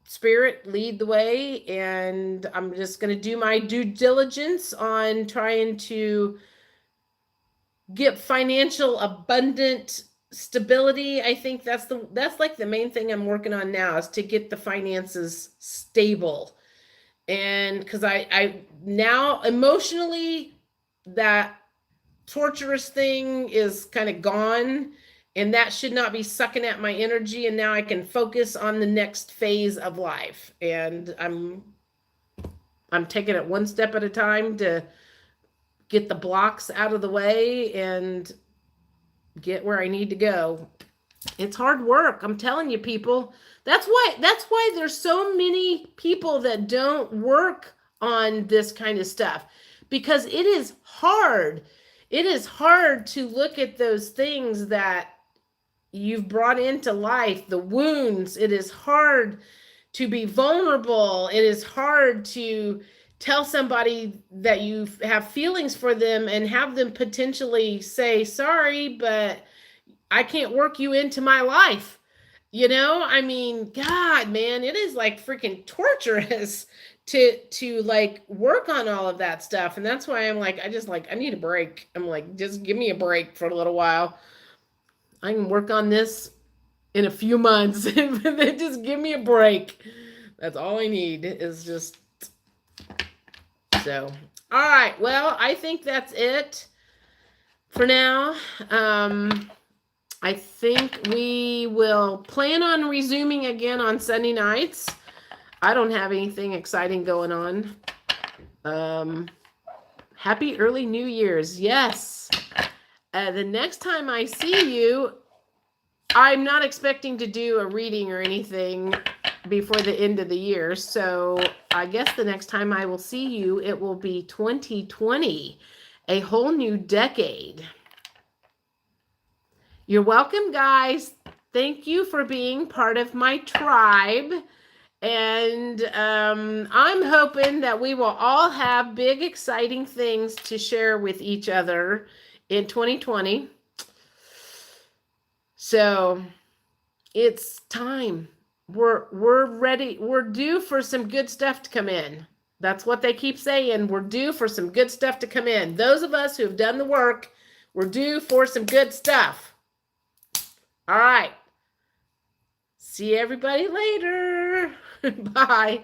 [SPEAKER 1] spirit lead the way, and I'm just going to do my due diligence on trying to get financial abundant stability. I think that's like the main thing I'm working on now, is to get the finances stable. And because I now emotionally, that torturous thing is kind of gone, and that should not be sucking at my energy, and now I can focus on the next phase of life. And I'm taking it one step at a time to get the blocks out of the way and get where I need to go. It's hard work, I'm telling you, people. That's why there's so many people that don't work on this kind of stuff, because it is hard. It is hard to look at those things that you've brought into life, the wounds. It is hard to be vulnerable. It is hard to tell somebody that you have feelings for them and have them potentially say, sorry, but I can't work you into my life. I mean, God, man, it is like freaking torturous to like work on all of that stuff. And that's why I'm like, I need a break. I'm like, just give me a break for a little while. I can work on this in a few months. Just give me a break. That's all I need, is just so. All right. Well, I think that's it for now. I think we will plan on resuming again on Sunday nights. I don't have anything exciting going on. Happy early New Year's. Yes. The next time I see you, I'm not expecting to do a reading or anything before the end of the year. So I guess the next time I will see you, it will be 2020, a whole new decade. You're welcome, guys. Thank you for being part of my tribe. And I'm hoping that we will all have big, exciting things to share with each other in 2020. So it's time. We're ready. We're due for some good stuff to come in. That's what they keep saying. We're due for some good stuff to come in. Those of us who have done the work, we're due for some good stuff. All right. See everybody later. Bye.